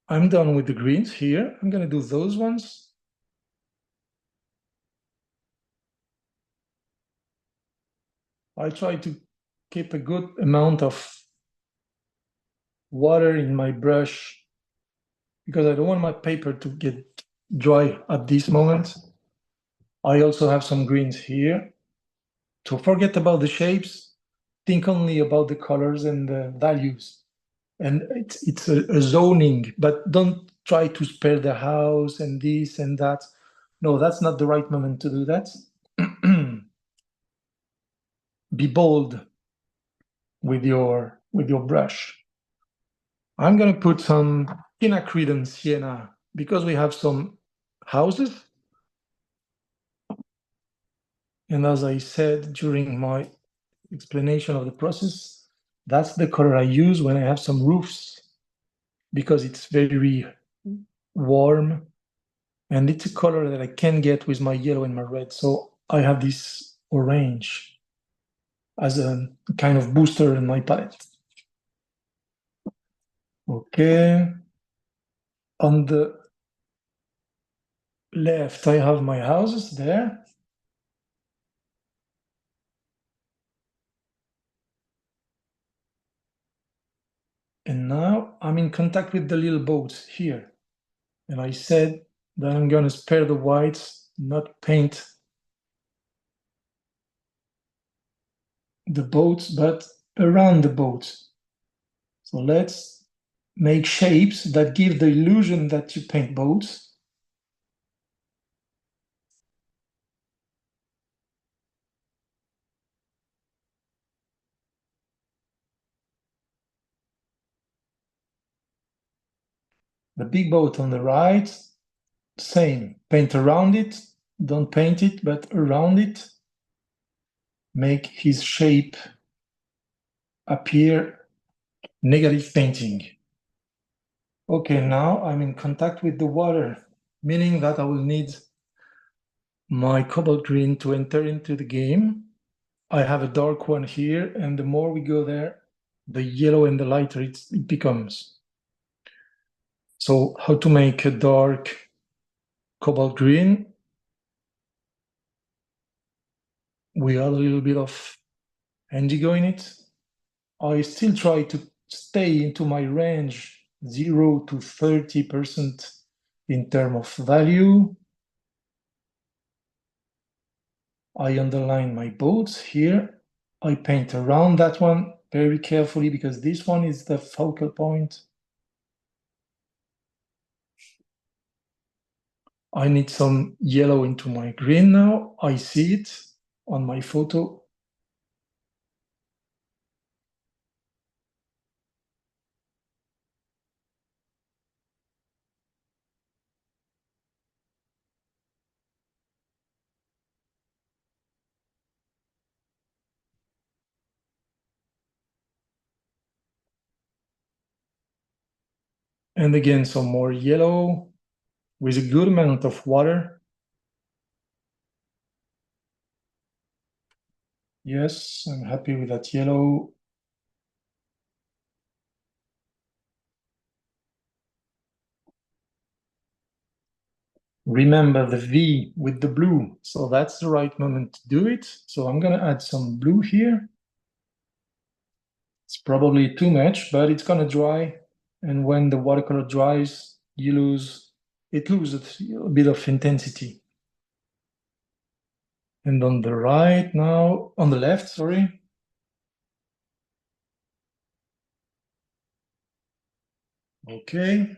I'm done with the greens here. I'm gonna do those ones. I try to keep a good amount of water in my brush because I don't want my paper to get dry at this moment. I also have some greens here. To forget about the shapes, think only about the colors and the values. And it's a zoning, but don't try to spare the house and this and that. No, that's not the right moment to do that. Be bold with your brush. I'm gonna put some quinacridone and sienna because we have some houses. And as I said during my explanation of the process, that's the color I use when I have some roofs because it's very warm and it's a color that I can get with my yellow and my red. So I have this orange as a kind of booster in my palette. Okay. On the left, I have my houses there. And now I'm in contact with the little boats here. And I said that I'm gonna spare the whites, not paint the boats, but around the boats. So let's make shapes that give the illusion that you paint boats. The big boat on the right, same, paint around it, don't paint it, but around it, make his shape appear negative painting. Okay, now I'm in contact with the water, meaning that I will need my cobalt green to enter into the game. I have a dark one here, and the more we go there, the yellow and the lighter it becomes. So how to make a dark cobalt green? We add a little bit of indigo in it. I still try to stay into my range 0 to 30% in terms of value. I underline my boats here. I paint around that one very carefully because this one is the focal point. I need some yellow into my green now. I see it on my photo. And again, some more yellow with a good amount of water. Yes, I'm happy with that yellow. Remember the V with the blue, so that's the right moment to do it. So I'm gonna add some blue here. It's probably too much, but it's gonna dry. And when the watercolor dries, it loses a bit of intensity. And on the right now, on the left, sorry. Okay.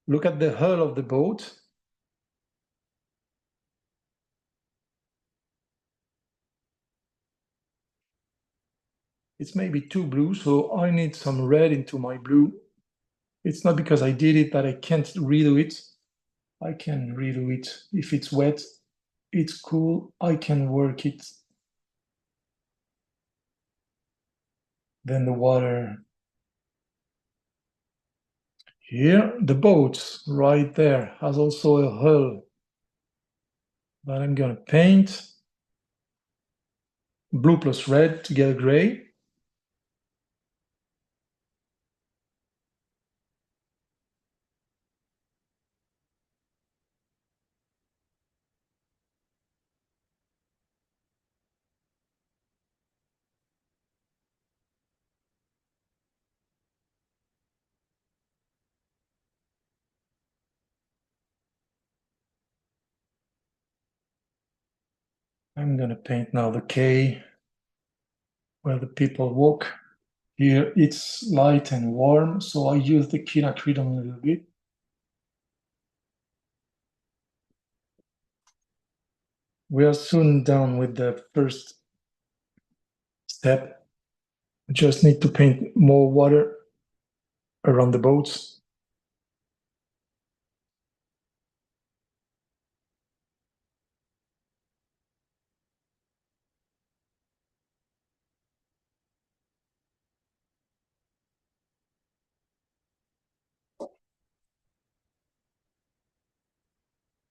Look at the hull of the boat. It's maybe too blue, so I need some red into my blue. It's not because I did it that I can't redo it. I can redo it. If it's wet, it's cool. I can work it. Then the water. Here, the boat right there has also a hull that I'm gonna paint. Blue plus red to get a gray. I'm gonna paint now the quay where the people walk. Here it's light and warm, so I use the quinacridone a little bit. We are soon done with the first step. We just need to paint more water around the boats.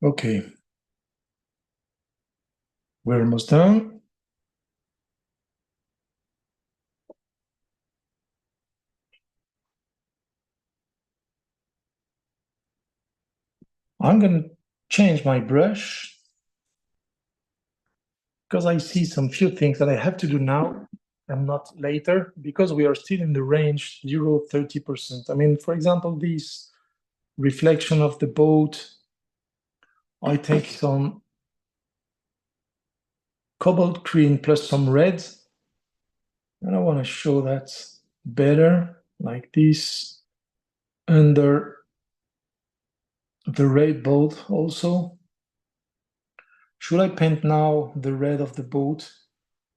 Okay. We're almost done. I'm gonna change my brush because I see some few things that I have to do now and not later, because we are still in the range 0-30%. I mean, for example, this reflection of the boat, I take some cobalt green plus some red, and I want to show that better, like this, under the red boat also. Should I paint now the red of the boat?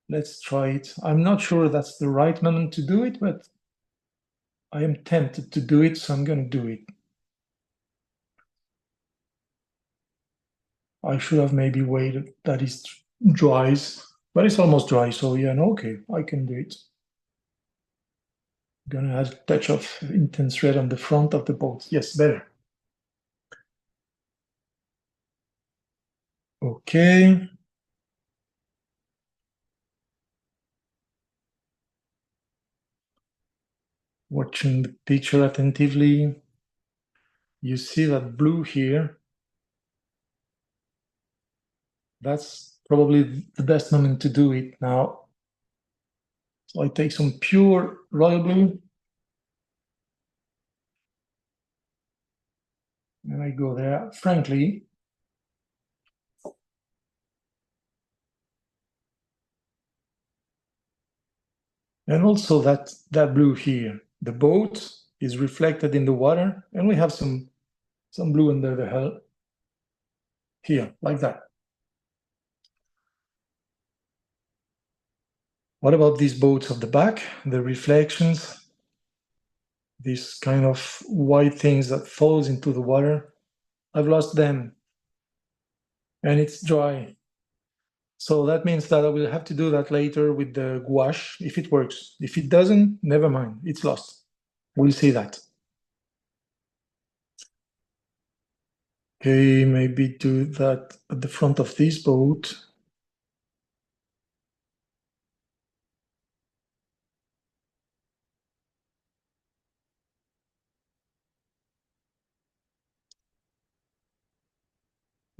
Let's try it. I'm not sure that's the right moment to do it, but I am tempted to do it, so I'm going to do it. I should have maybe waited that it dries, but it's almost dry, so yeah, no, okay, I can do it. I'm gonna add a touch of intense red on the front of the boat. Yes, better. Okay. Watching the picture attentively, you see that blue here. That's probably the best moment to do it now. So I take some pure royal blue and I go there. Frankly, and also that blue here. The boat is reflected in the water, and we have some blue under the hull here, like that. What about these boats of the back, the reflections, these kind of white things that falls into the water? I've lost them, and it's dry. So that means that I will have to do that later with the gouache, if it works. If it doesn't, never mind, it's lost. We'll see that. Okay, maybe do that at the front of this boat.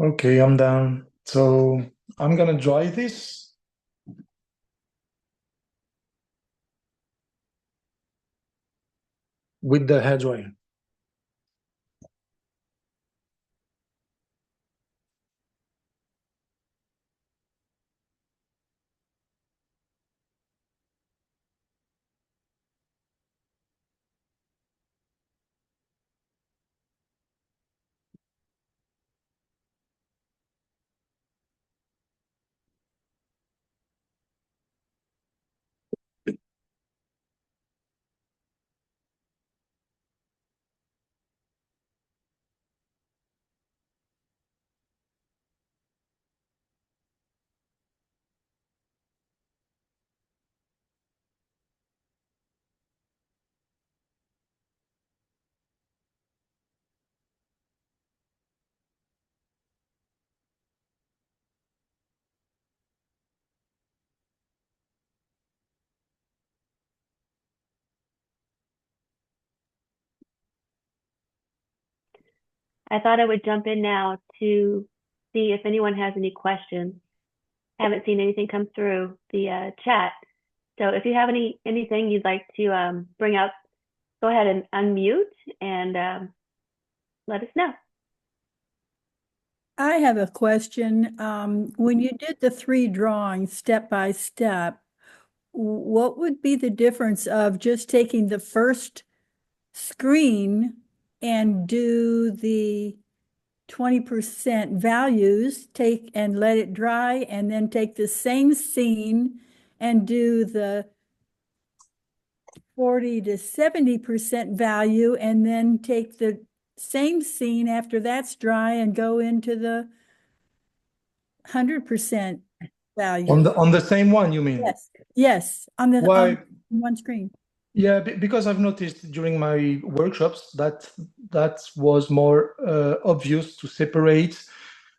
Okay, I'm done. So I'm gonna dry this. With the hairdryer. I thought I would jump in now to see if anyone has any questions. I haven't seen anything come through the chat. So if you have anything you'd like to bring up, go ahead and unmute and let us know. I have a question. When you did the 3 drawings step by step, what would be the difference of just taking the first screen and do the 20% values, take and let it dry, and then take the same scene and do the 40 to 70% value, and then take the same scene after that's dry and go into the 100% value? On the same one, you mean? Yes, on Why? on one screen. Yeah, because I've noticed during my workshops that was more obvious to separate,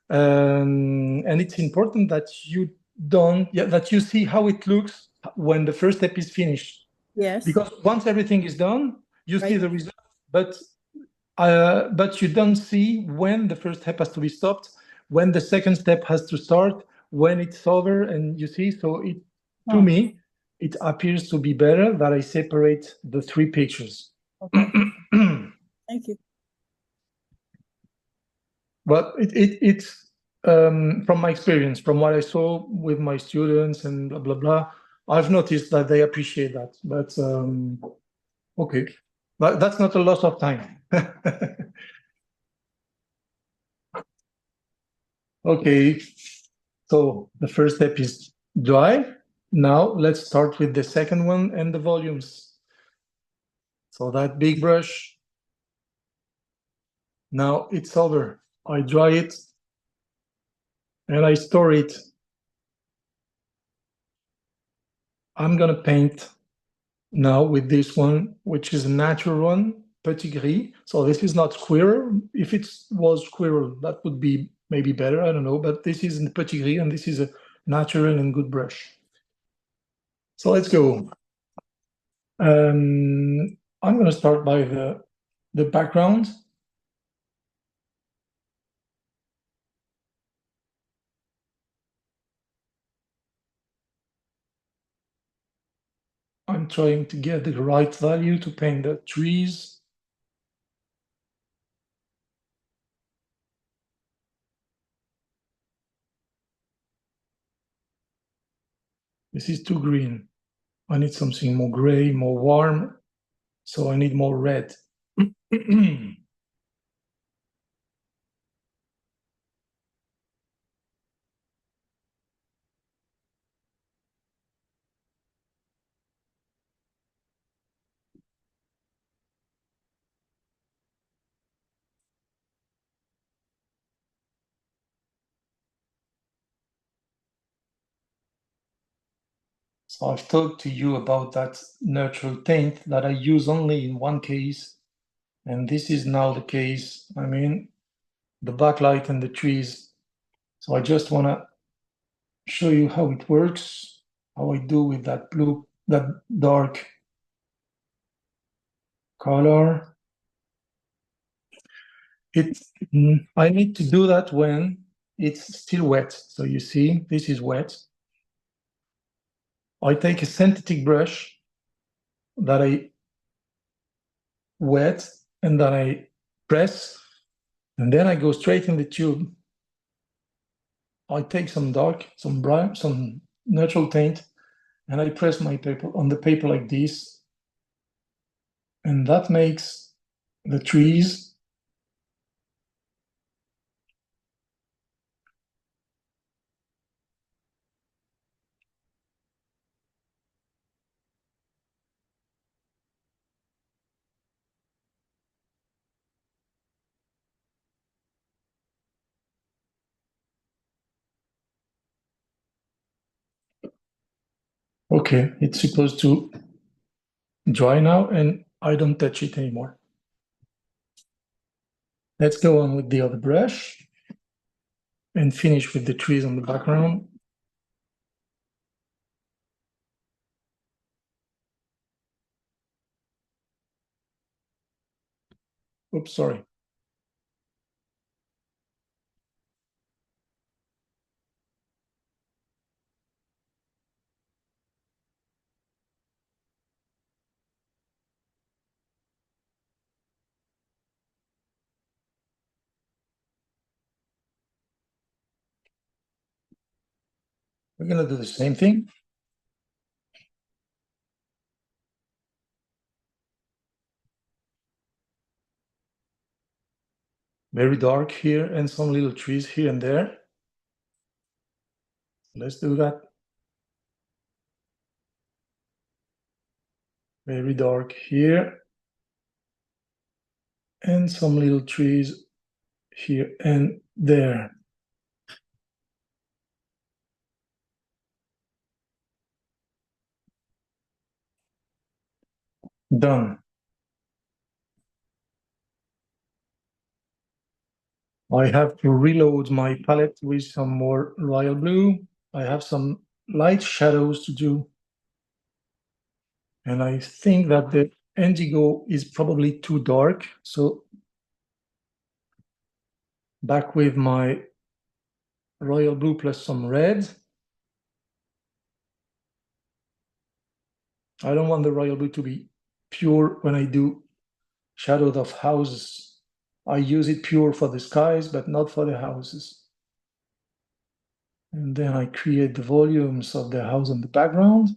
and it's important that you that you see how it looks when the first step is finished. Yes. Because once everything is done, you see Right. the result, but you don't see when the first step has to be stopped, when the second step has to start, when it's over, and you see. So to me, it appears to be better that I separate the 3 pictures. Okay. Thank you. But it's from my experience, from what I saw with my students and blah, blah, blah, I've noticed that they appreciate that. But okay, but that's not a loss of time. Okay, so the first step is dry. Now let's start with the second one and the volumes. So that big brush, now it's over. I dry it and I store it. I'm gonna paint now with this one, which is a natural one, Petit Gris. So this is not squirrel. If it was squirrel, that would be maybe better, I don't know, but this is in Petit Gris and this is a natural and good brush. So let's go. I'm gonna start by the background. I'm trying to get the right value to paint the trees. This is too green. I need something more gray, more warm. So I need more red. So I've talked to you about that neutral tint that I use only in one case. And this is now the case. I mean, the backlight and the trees. So I just want to show you how it works, how I do with that blue, that dark color. I need to do that when it's still wet. So you see, this is wet. I take a synthetic brush that I wet and then I press, and then I go straight in the tube. I take some dark, some brown, some natural tint, and I press my paper on the paper like this. And that makes the trees okay. It's supposed to dry now, and I don't touch it anymore. Let's go on with the other brush and finish with the trees on the background. Oops, sorry. We're gonna do the same thing. Very dark here and some little trees here and there. Let's do that. Very dark here. And some little trees here and there. Done. I have to reload my palette with some more royal blue. I have some light shadows to do. And I think that the indigo is probably too dark. So back with my royal blue plus some red. I don't want the royal blue to be pure when I do shadows of houses. I use it pure for the skies, but not for the houses. And then I create the volumes of the house on the background.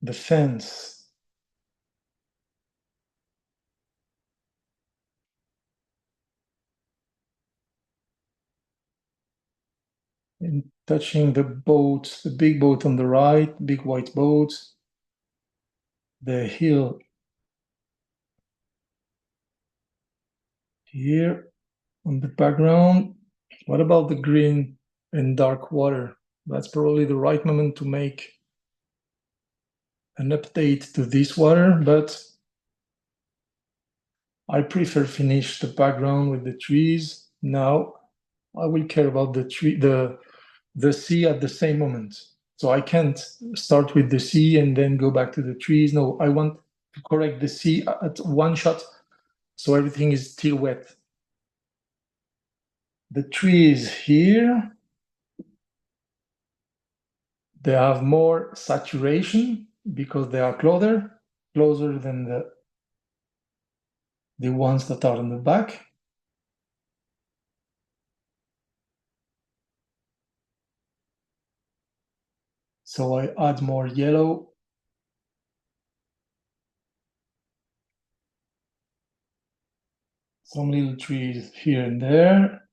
The fence. And touching the boat, the big boat on the right, big white boat. The hill here on the background. What about the green and dark water? That's probably the right moment to make an update to this water, but I prefer finish the background with the trees. Now I will care about the tree, the sea at the same moment. So I can't start with the sea and then go back to the trees. No, I want to correct the sea at one shot, so everything is still wet. The trees here, they have more saturation because they are closer than the ones that are in the back. So I add more yellow. Some little trees here and there.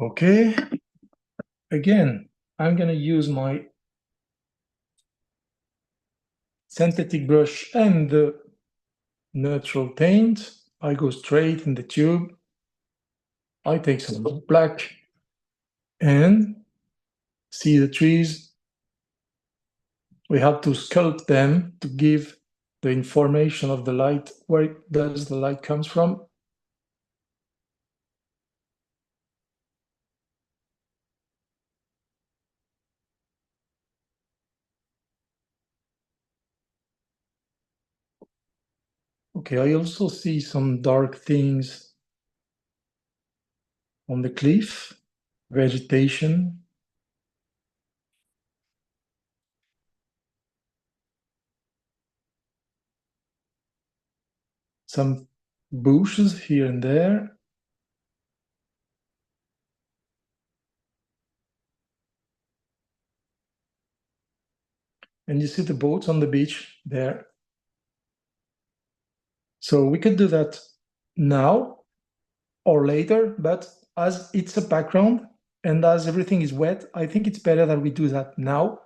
Okay. Again, I'm gonna use my synthetic brush and the neutral paint. I go straight in the tube. I take some black and see the trees. We have to sculpt them to give the information of the light, where does the light comes from. Okay, I also see some dark things on the cliff, vegetation. Some bushes here and there. And you see the boats on the beach there. So we could do that now or later, but as it's a background and as everything is wet, I think it's better that we do that now.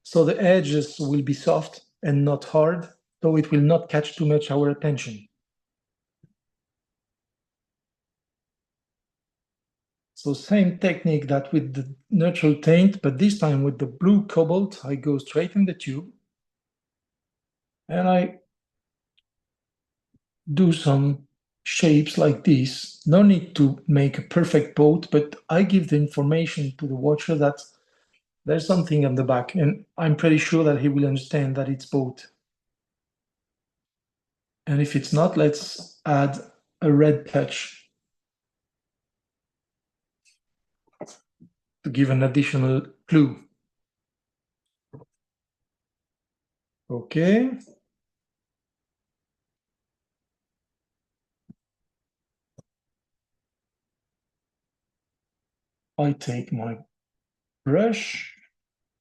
So the edges will be soft and not hard, so it will not catch too much our attention. So same technique that with the neutral paint, but this time with the blue cobalt, I go straight in the tube and I do some shapes like this. No need to make a perfect boat, but I give the information to the watcher that there's something on the back, and I'm pretty sure that he will understand that it's boat. And if it's not, let's add a red touch to give an additional clue. Okay. I take my brush.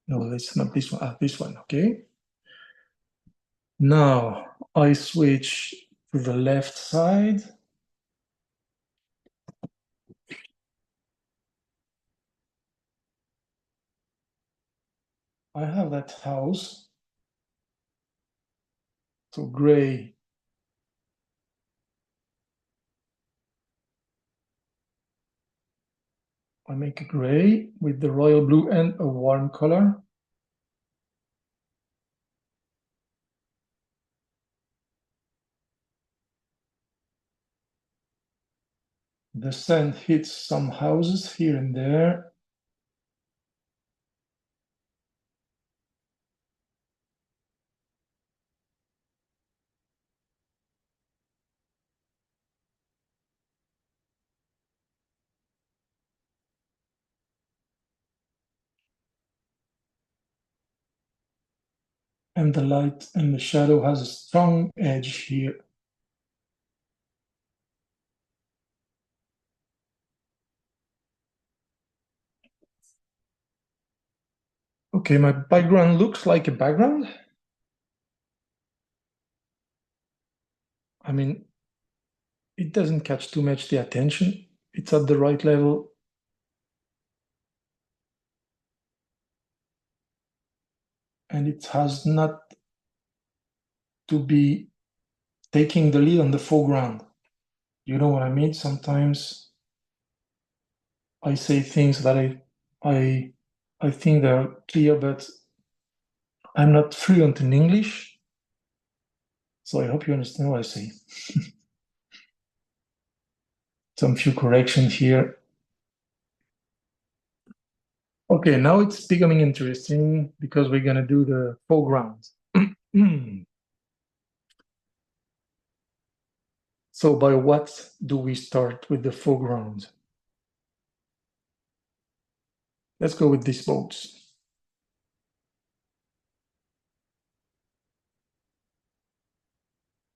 No, that's not this one. Ah, this one, okay. Now I switch to the left side. I have that house. So gray. I make a gray with the royal blue and a warm color. The sun hits some houses here and there. And the light and the shadow has a strong edge here. Okay, my background looks like a background. I mean, it doesn't catch too much the attention. It's at the right level. And it has not to be taking the lead on the foreground. You know what I mean? Sometimes I say things that I think they're clear, but I'm not fluent in English. So I hope you understand what I say. Some few corrections here. Okay, now it's becoming interesting because we're gonna do the foreground. So by what do we start with the foreground? Let's go with these boats.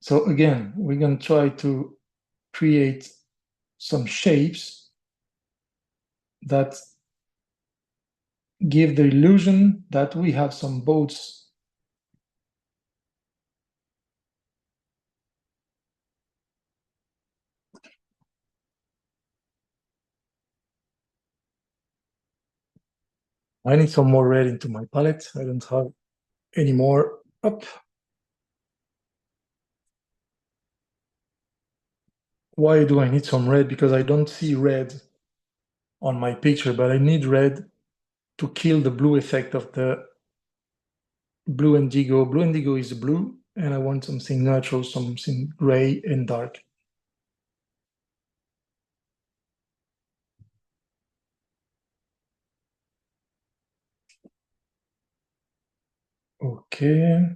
So again, we're gonna try to create some shapes that give the illusion that we have some boats. I need some more red into my palette. I don't have any more up. why do I need some red? Because I don't see red on my picture, but I need red to kill the blue effect of the blue indigo. Blue indigo is blue, and I want something natural, something gray and dark. Okay.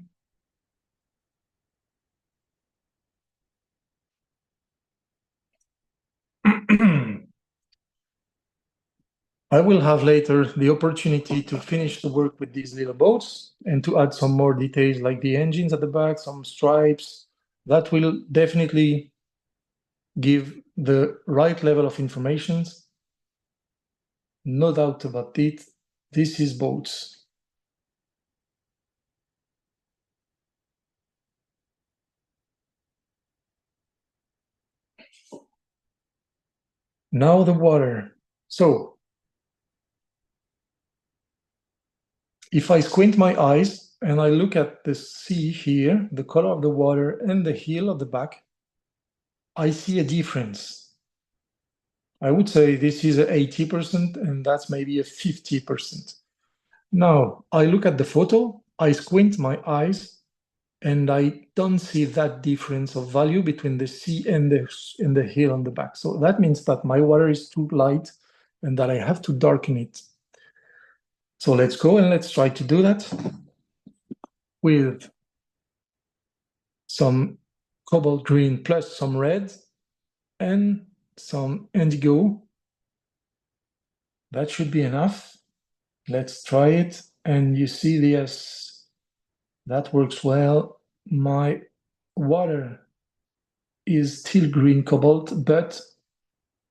I will have later the opportunity to finish the work with these little boats and to add some more details like the engines at the back, some stripes. That will definitely give the right level of information. No doubt about it. This is boats. Now the water. So if I squint my eyes and I look at the sea here, the color of the water and the heel of the back, I see a difference. I would say this is a 80% and that's maybe a 50%. Now I look at the photo, I squint my eyes and I don't see that difference of value between the sea and the heel on the back. So that means that my water is too light and that I have to darken it. So let's go and let's try to do that with some cobalt green plus some red and some indigo. That should be enough. Let's try it. And you see, yes, that works well. My water is still green cobalt, but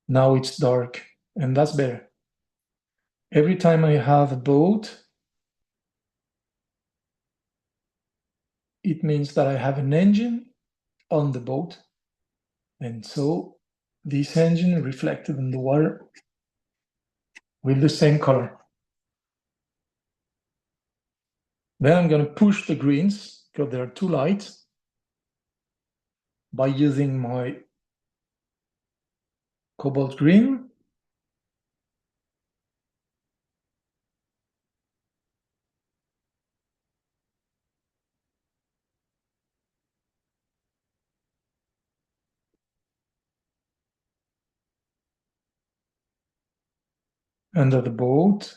now it's dark, and that's better. Every time I have a boat, it means that I have an engine on the boat. And so this engine reflected in the water with the same color. Then I'm going to push the greens because they're too light by using my cobalt green. Under the boat.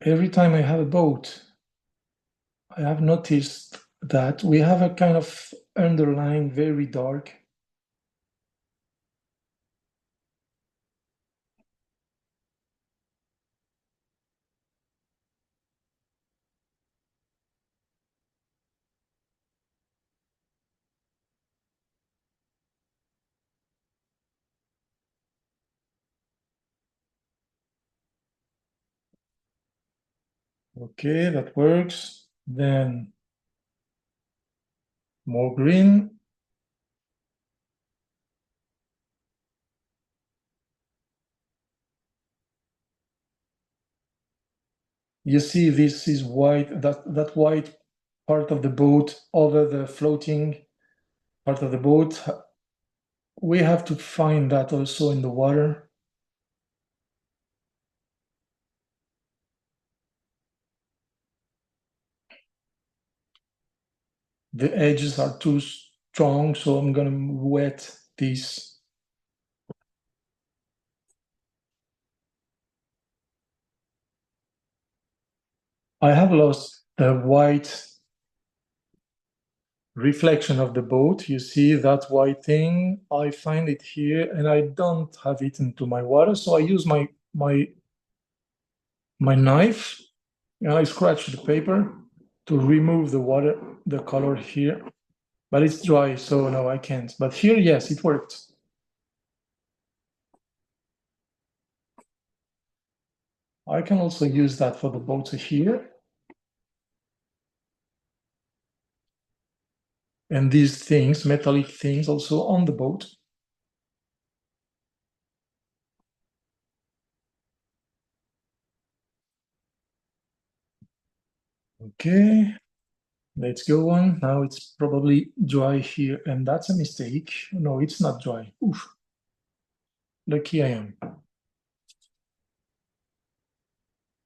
Every time I have a boat, I have noticed that we have a kind of underlying very dark. Okay, that works. Then more green. You see, this is white, that white part of the boat over the floating part of the boat. We have to find that also in the water. The edges are too strong, so I'm going to wet this. I have lost the white reflection of the boat. You see that white thing? I find it here and I don't have it into my water. So I use my knife and I scratch the paper to remove the water, the color here. But it's dry, so no, I can't. But here, yes, it worked. I can also use that for the boats here. And these things, metallic things, also on the boat. Okay, let's go on. Now it's probably dry here, and that's a mistake. No, it's not dry. Oof. Lucky I am.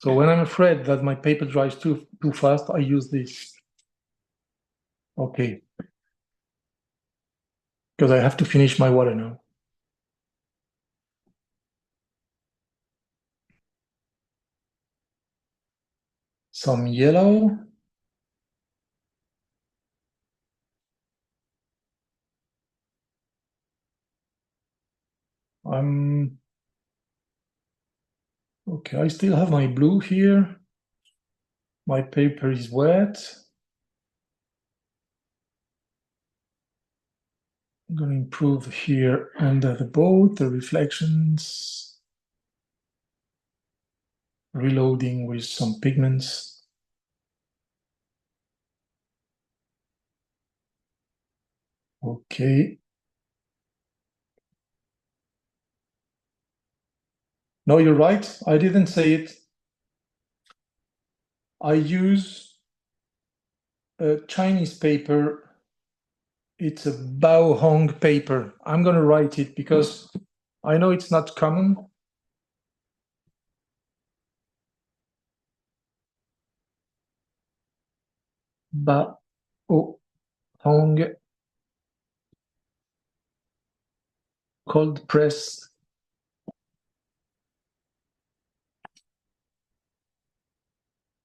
So when I'm afraid that my paper dries too fast, I use this. Okay. Because I have to finish my water now. Some yellow. Okay, I still have my blue here. My paper is wet. I'm going to improve here under the boat, the reflections. Reloading with some pigments. Okay. No, you're right. I didn't say it. I use a Chinese paper. It's a Bao Hong paper. I'm going to write it because I know it's not common. Bao Hong cold press.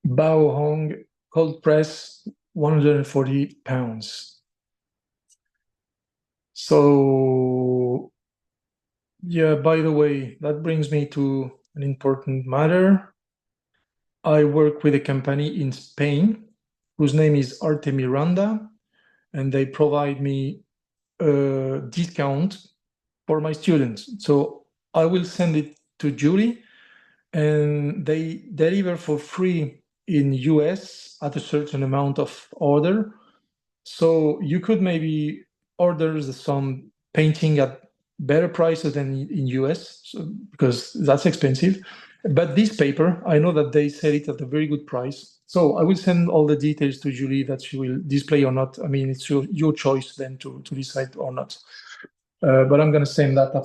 Bao Hong cold press, 140 pounds. So, yeah, by the way, that brings me to an important matter. I work with a company in Spain whose name is Arte Miranda, and they provide me a discount for my students. So I will send it to Julie, and they deliver for free in US at a certain amount of order. So you could maybe order some painting at better prices than in US, so, because that's expensive. But this paper, I know that they sell it at a very good price. So I will send all the details to Julie that she will display or not. I mean, it's your choice then to decide or not. But I'm going to send that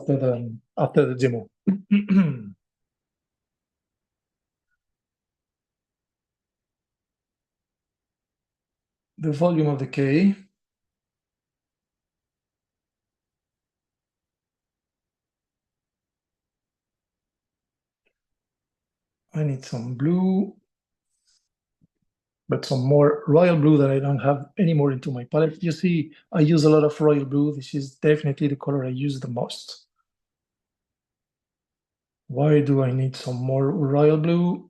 after the demo. The volume of the K. I need some blue, but some more royal blue that I don't have anymore into my palette. You see, I use a lot of royal blue. This is definitely the color I use the most. Why do I need some more royal blue?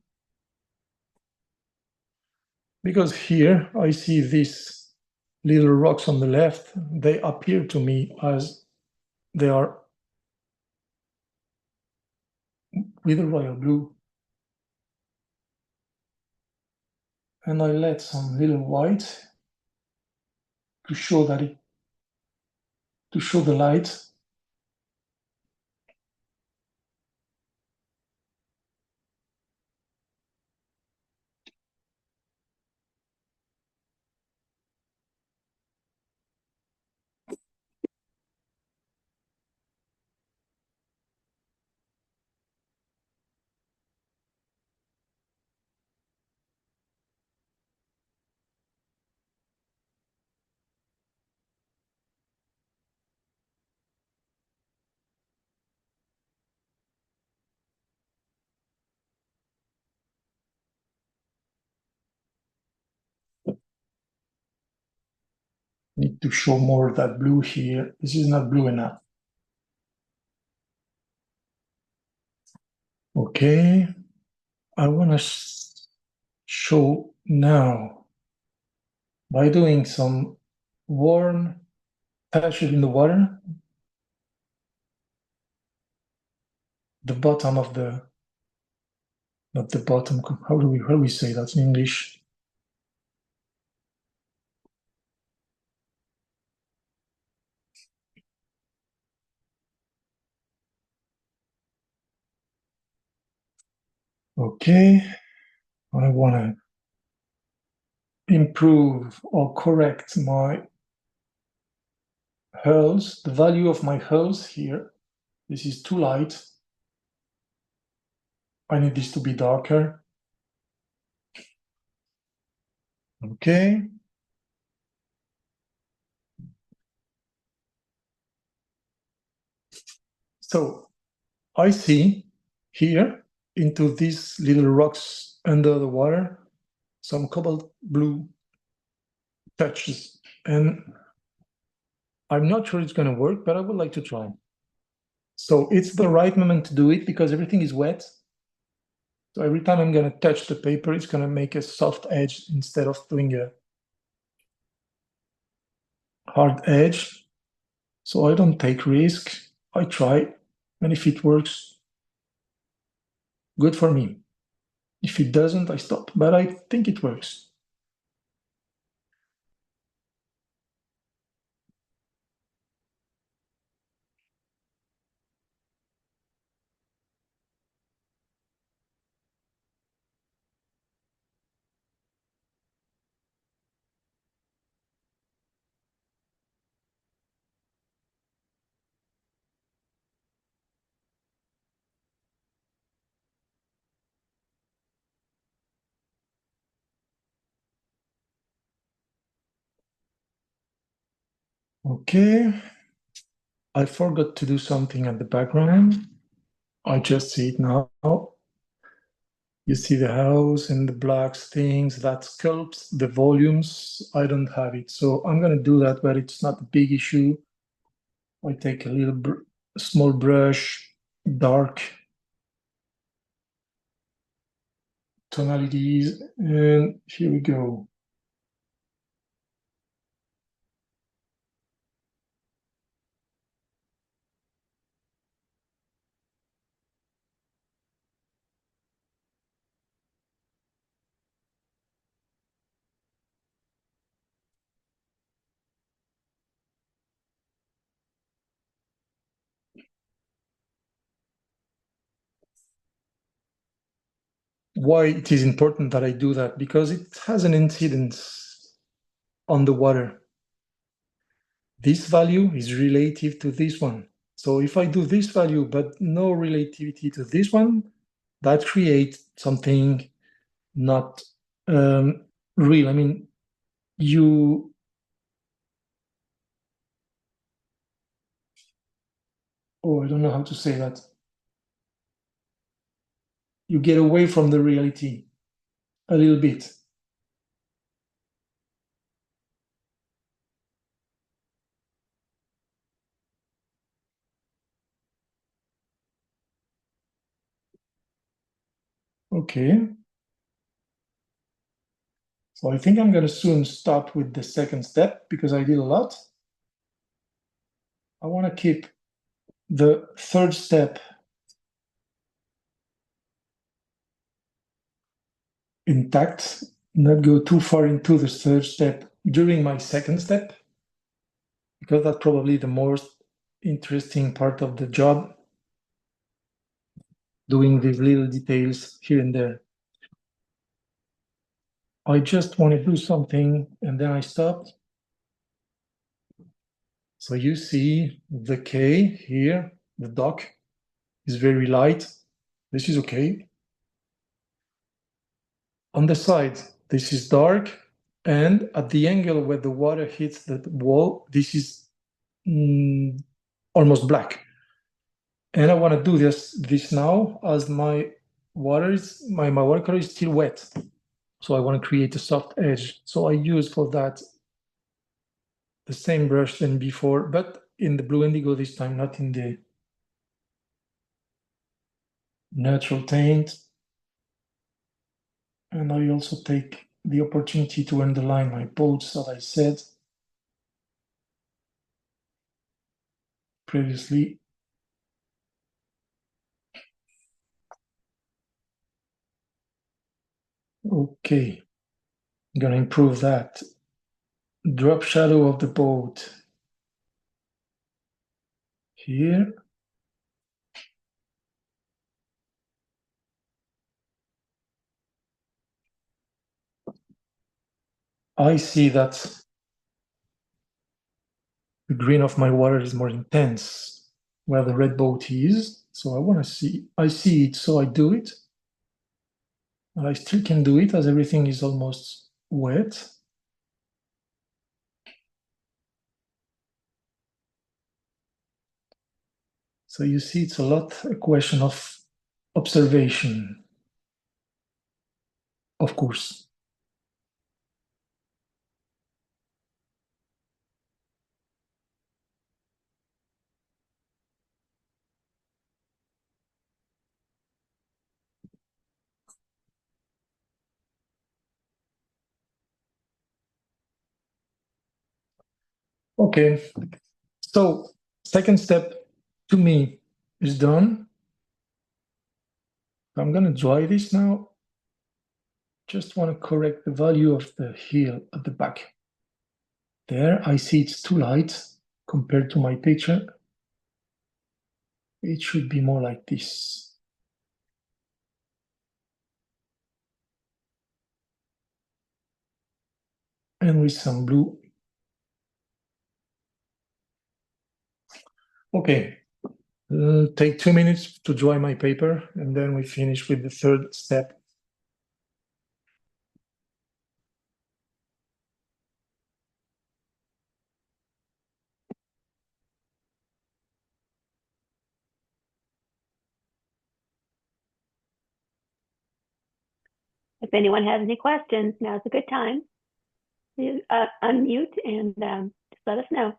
Because here I see these little rocks on the left. They appear to me as they are with a royal blue. And I let some little white to show that to show the light. Need to show more of that blue here. This is not blue enough. Okay, I want to show now by doing some warm patches in the water, the bottom of the, not the bottom, how do we say that in English? Okay, I want to improve or correct my hulls, the value of my hulls here. This is too light. I need this to be darker. Okay. So I see here into these little rocks under the water, some cobalt blue touches. And I'm not sure it's going to work, but I would like to try. So it's the right moment to do it because everything is wet. So every time I'm going to touch the paper, it's going to make a soft edge instead of doing a hard edge. So I don't take risk. I try. And if it works, good for me. If it doesn't, I stop. But I think it works. Okay. I forgot to do something at the background. I just see it now. You see the house and the blacks things that sculpts the volumes. I don't have it. So I'm going to do that, but it's not a big issue. I take a little small brush, dark tonalities, and here we go. Why it is important that I do that? Because it has an incidence on the water. This value is relative to this one. So if I do this value, but no relativity to this one, that creates something not real. I mean, I don't know how to say that. You get away from the reality a little bit. Okay. So I think I'm going to soon stop with the second step because I did a lot. I want to keep the third step intact, not go too far into the third step during my second step, because that's probably the most interesting part of the job, doing these little details here and there. I just want to do something and then I stopped. So you see the K here, the dock is very light. This is okay. On the side, this is dark. And at the angle where the water hits the wall, this is almost black. And I want to do this now as my watercolor is still wet. So I want to create a soft edge. So I use for that the same brush than before, but in the blue indigo this time, not in the natural paint. And I also take the opportunity to underline my boats that I said previously. Okay, I'm gonna improve that. Drop shadow of the boat here. I see that the green of my water is more intense where the red boat is. So I want to see, I see it, so I do it. And I still can do it as everything is almost wet. So you see, it's a question of observation, of course. Okay, so second step to me is done. I'm going to dry this now. Just want to correct the value of the heel at the back. There, I see it's too light compared to my picture. It should be more like this. And with some blue. Okay, take 2 minutes to dry my paper, and then we finish with the third step. If anyone has any questions, now's a good time. You unmute and just let us know.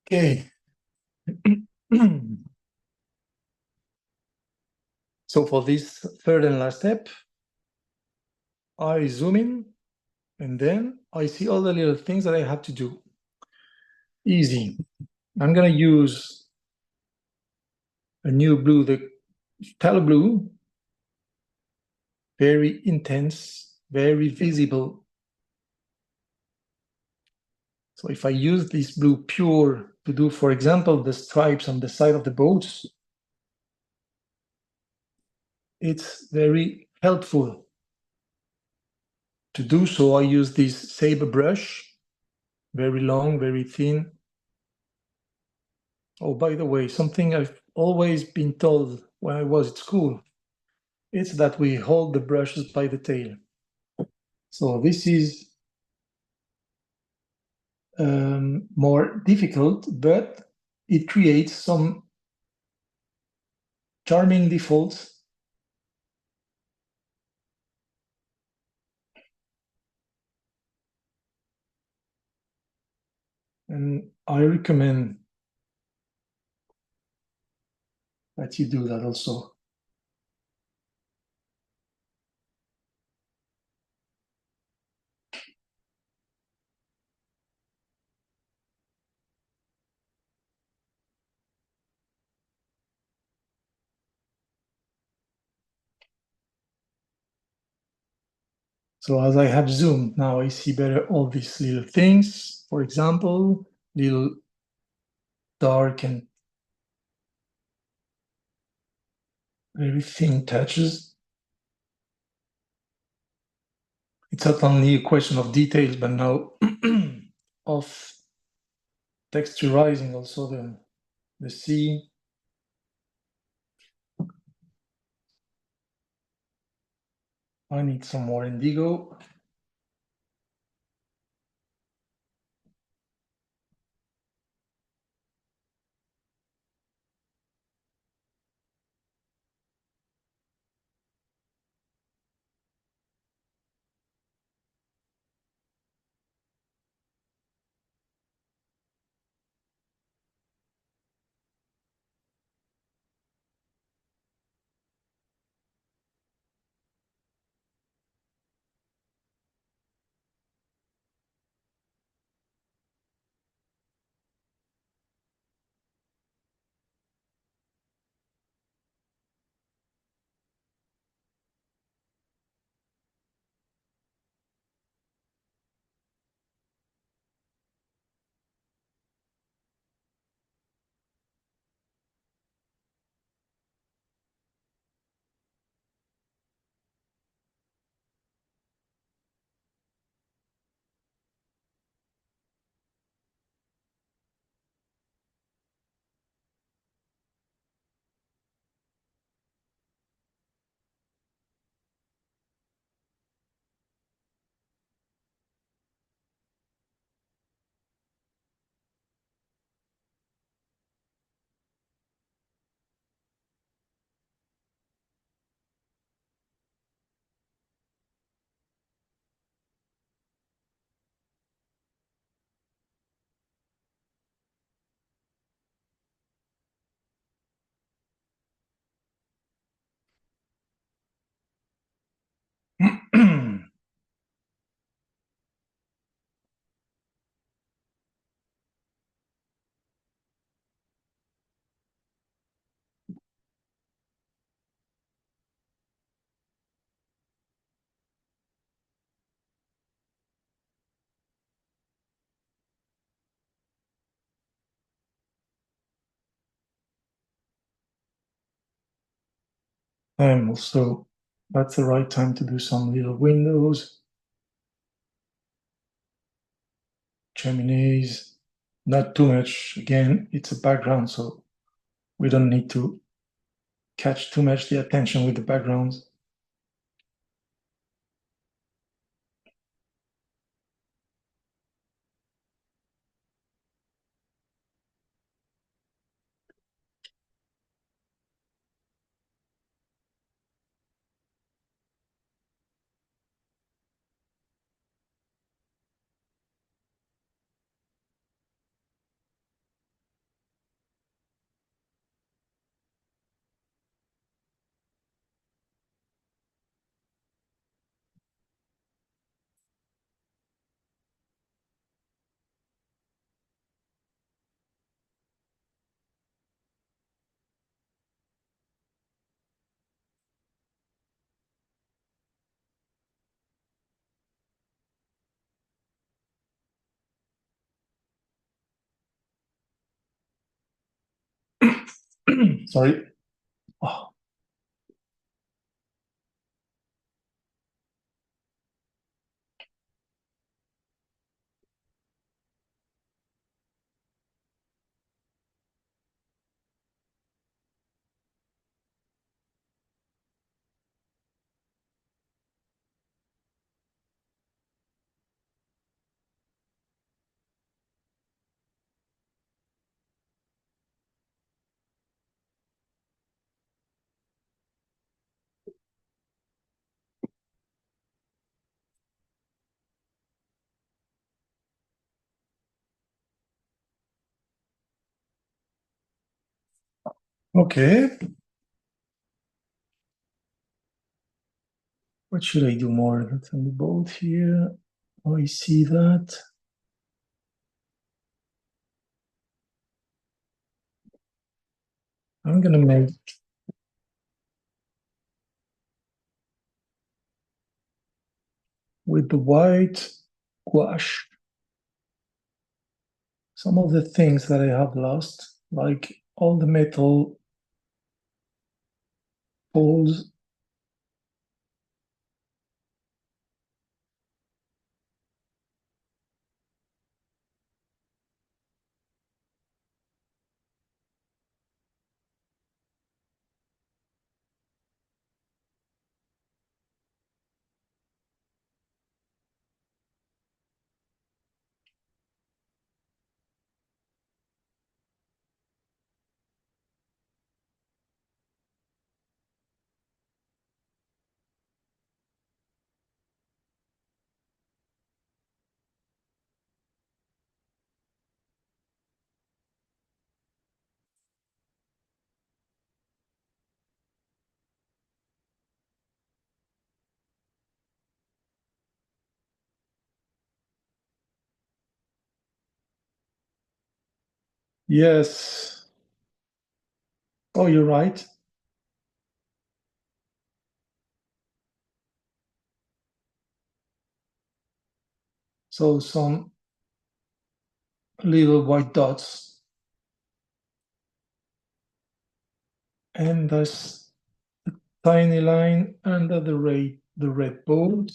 Okay. So for this third and last step, I zoom in, and then I see all the little things that I have to do. Easy. I'm going to use a new blue, the phthalo blue, very intense, very visible. So if I use this blue pure to do, for example, the stripes on the side of the boats, it's very helpful. To do so, I use this saber brush, very long, very thin. Oh, by the way, something I've always been told when I was at school, it's that we hold the brushes by the tail. So this is more difficult, but it creates some charming defaults. And I recommend that you do that also. So as I have zoomed, now I see better all these little things. For example, little dark and very thin touches. It's not only a question of details, but now of texturizing also the scene. I need some more indigo. Also, that's the right time to do some little windows, chimneys, not too much. Again, it's a background, so we don't need to catch too much the attention with the backgrounds. Sorry. Oh. Okay. What should I do more? That's on the boat here. Oh, I see that. I'm gonna make with the white gouache some of the things that I have lost, like all the metal folds. Yes. Oh, you're right. So some little white dots. And there's a tiny line under the red bolt.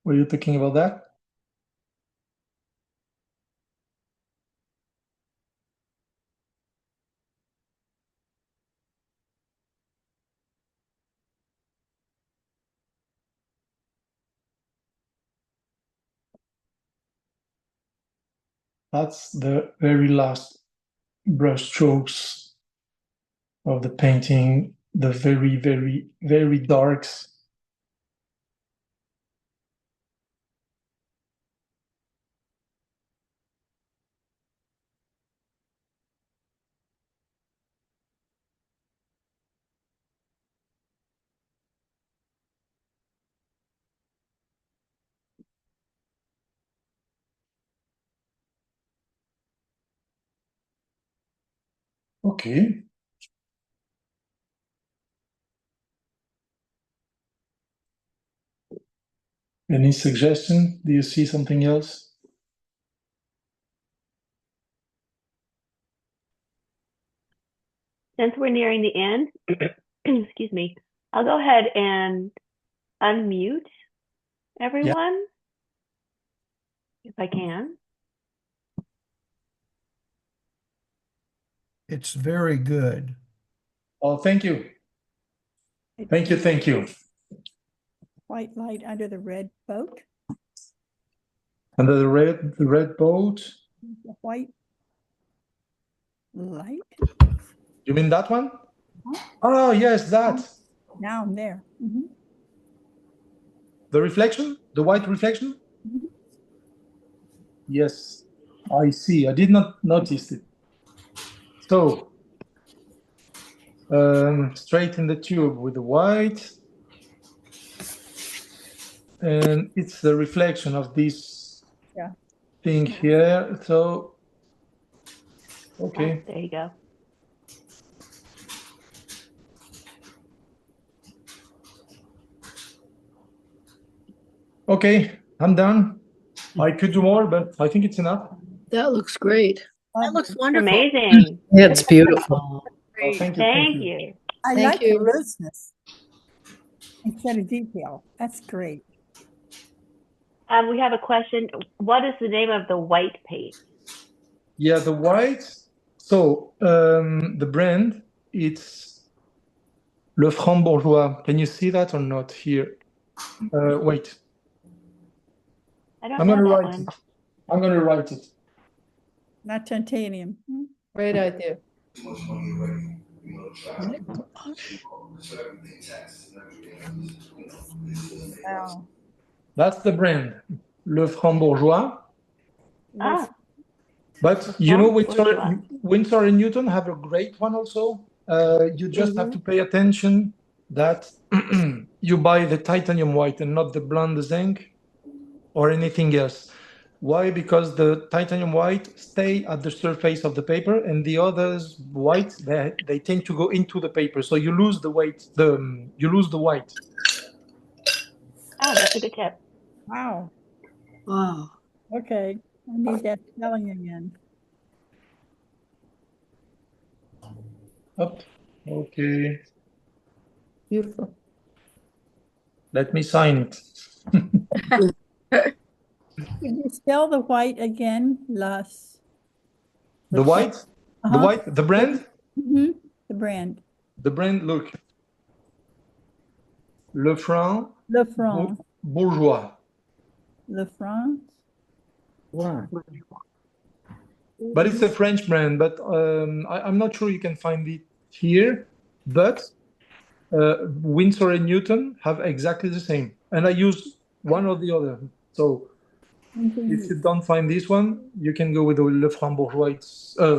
Were you thinking about that? That's the very last brush strokes of the painting, the very, very, very darks. Okay. Any suggestion? Do you see something else? Since we're nearing the end, excuse me, I'll go ahead and unmute everyone, if I can. It's very good. Oh, thank you. Thank you, thank you. White light under the red boat, Under the red boat. the white light. You mean that one? Oh, yes, that. Now I'm there. Mhm. The reflection? The white reflection? Mhm. Yes, I see. I did not notice it. So, straight in the tube with the white. And it's the reflection of this thing here. So, okay. Oh, there you go. Okay, I'm done. I could do more, but I think it's enough. That looks great. That looks wonderful. Amazing. It's beautiful. Oh, thank you. Thank you. I Thank like you. the looseness instead of detail. That's great. We have a question. What is the name of the white paint? Yeah, the white. So, the brand, it's Le Franc-Bourgeois. Can you see that or not here? Wait. I don't I'm know gonna that write one. it. I'm gonna write it. Not titanium. Hmm. Great idea. Wow. That's the brand, Le Franc-Bourgeois. Ah, But you know, Franc-Bourgeois. Winsor and Newton have a great one also. You just have to pay attention that you buy the titanium white and not the blonde zinc or anything else. Why? Because the titanium white stay at the surface of the paper, and the others white they tend to go into the paper, so you lose the weight. You lose the white. Oh, that's a good tip. Wow. Wow. Okay. I need that spelling again. Up. Okay. Beautiful. Let me sign it. Could you spell the white again? Las. The white? The Uh-huh. white? The brand? Mm-hmm. The brand. The brand, look. Le Franc Le Franc. Bourgeois. Le France. Wow. But it's a French brand, but I'm not sure you can find it here. But Winsor and Newton have exactly the same. And I use one or the other. So if you don't find this one, you can go with the Le Franc Bourgeois,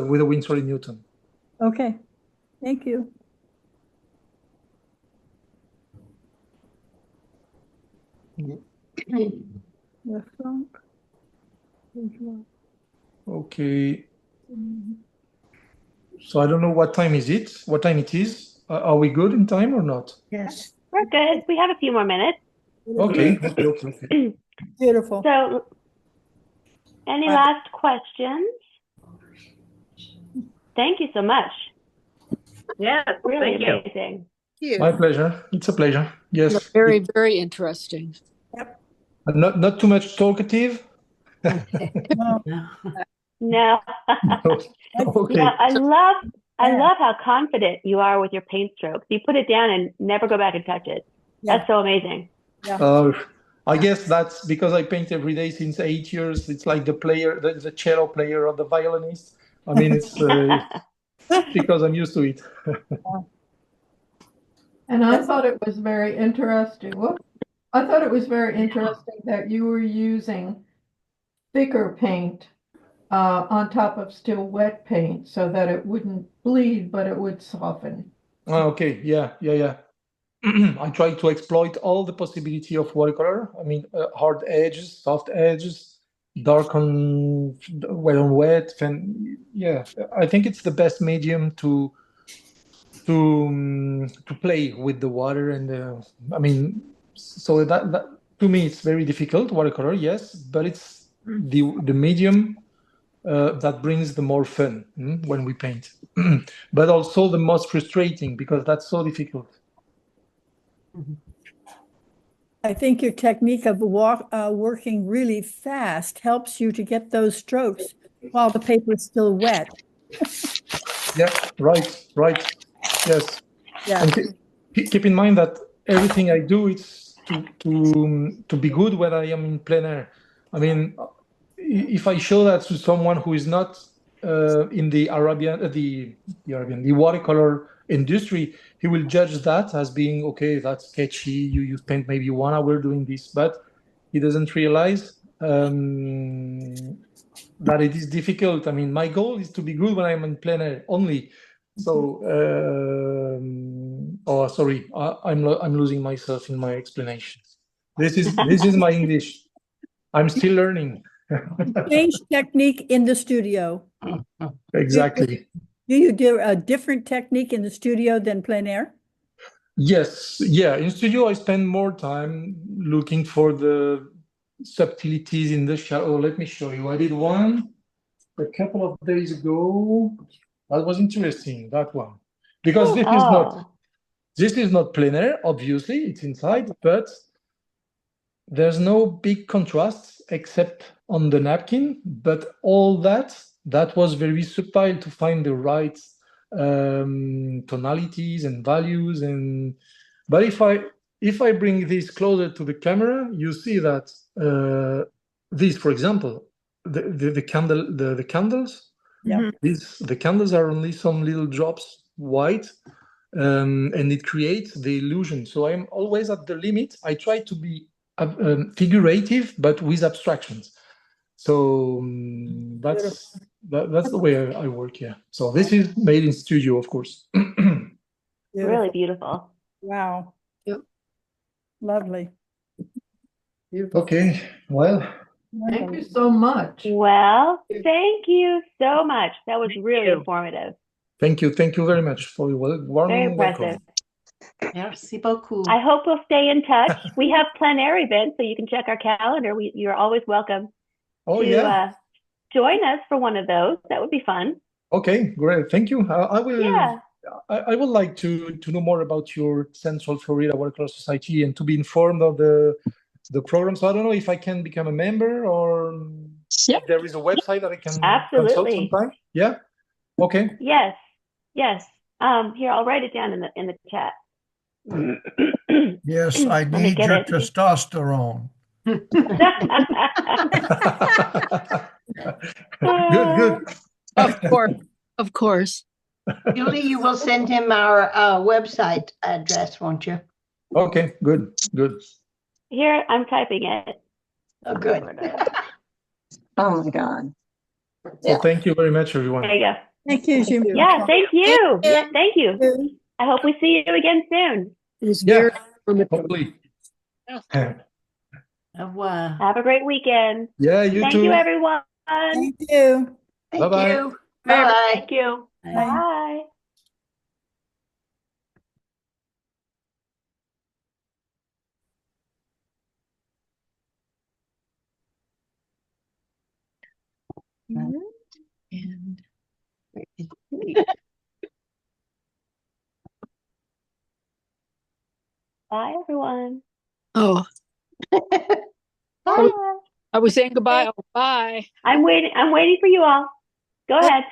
with the Winsor and Newton. Okay. Thank you. Le Franc. Okay. So I don't know what time is it, what time it is. Are we good in time or not? Yes. We're good. We have a few more minutes. Okay. Okay. Beautiful. So, any last questions? Thank you so much. Yes, Really thank you. amazing. My pleasure. It's a pleasure. Yes. Very, very interesting. Not too much talkative. No. No. Okay. Yeah, I love how confident you are with your paint strokes. You put it down and never go back and touch it. Yeah. That's so amazing. I guess that's because I paint every day since 8 years. It's like the cello player or the violinist. I mean, it's because I'm used to it. And I thought it was very interesting. I thought it was very interesting that you were using thicker paint on top of still wet paint so that it wouldn't bleed, but it would soften. Okay. Yeah. I try to exploit all the possibility of watercolor. I mean, hard edges, soft edges, dark on wet. And yeah, I think it's the best medium to play with the water. And I mean, so that to me it's very difficult. Watercolor, yes, but it's the medium that brings the more fun when we paint, but also the most frustrating because that's so difficult. I think your technique of working really fast helps you to get those strokes while the paper is still wet. Yeah, right. Yes. Yeah. And keep in mind that everything I do is to be good when I am in plein air. I mean, if I show that to someone who is not in the watercolor industry, he will judge that as being okay. That's sketchy. You spent maybe 1 hour doing this, but he doesn't realize that it is difficult. I mean, my goal is to be good when I'm in plein air only. So, sorry, I'm losing myself in my explanations. This is my English. I'm still learning. Change technique in the studio. Exactly. Do you do a different technique in the studio than plein air? Yes. Yeah. In studio, I spend more time looking for the subtleties in the shadow. Let me show you. I did one a couple of days ago. That was interesting, that one. Because this is not plein air, obviously, it's inside, but there's no big contrast except on the napkin, but all that was very subtle to find the right tonalities and values. But if I bring this closer to the camera, you see that these, for example, the candles. Yeah. The candles are only some little drops white, and it creates the illusion. So I'm always at the limit. I try to be figurative, but with abstractions. So that's the way I work. Yeah. So this is made in studio, of course. Really beautiful. Wow. Yep. Lovely. Beautiful. Okay. Well. Thank you so much. Well, thank you so much. That was really informative. Thank you very much for your warm Very welcome. impressive. Merci beaucoup. I hope we'll stay in touch. We have plein air events, so you can check our calendar. You're always welcome to join us for one of those. That would be fun. Okay, great. Thank you. I will. Yeah. I would like to know more about your Central Florida Watercolor Society and to be informed of the program. So I don't know if I can become a member or if there is a website that I can consult sometime. Yeah. Okay. Yes. Yes. Here, I'll write it down in the chat. Yes, I need your testosterone. Good. Of course. Of course. Julie, you will send him our website address, won't you? Okay, good. Here, I'm typing it. Oh, good. Oh my God. Well, thank you very much, everyone. There you go. Thank you, Jim. Yeah, thank you. Yeah, thank you. I hope we see you again soon. It was very hopefully. Have a great weekend. Yeah, you too. Thank you, everyone. Thank you. Bye-bye. Bye. Thank you. Bye. And Bye, everyone. oh, Bye. I was saying goodbye. Oh, bye. I'm waiting for you all. Go ahead.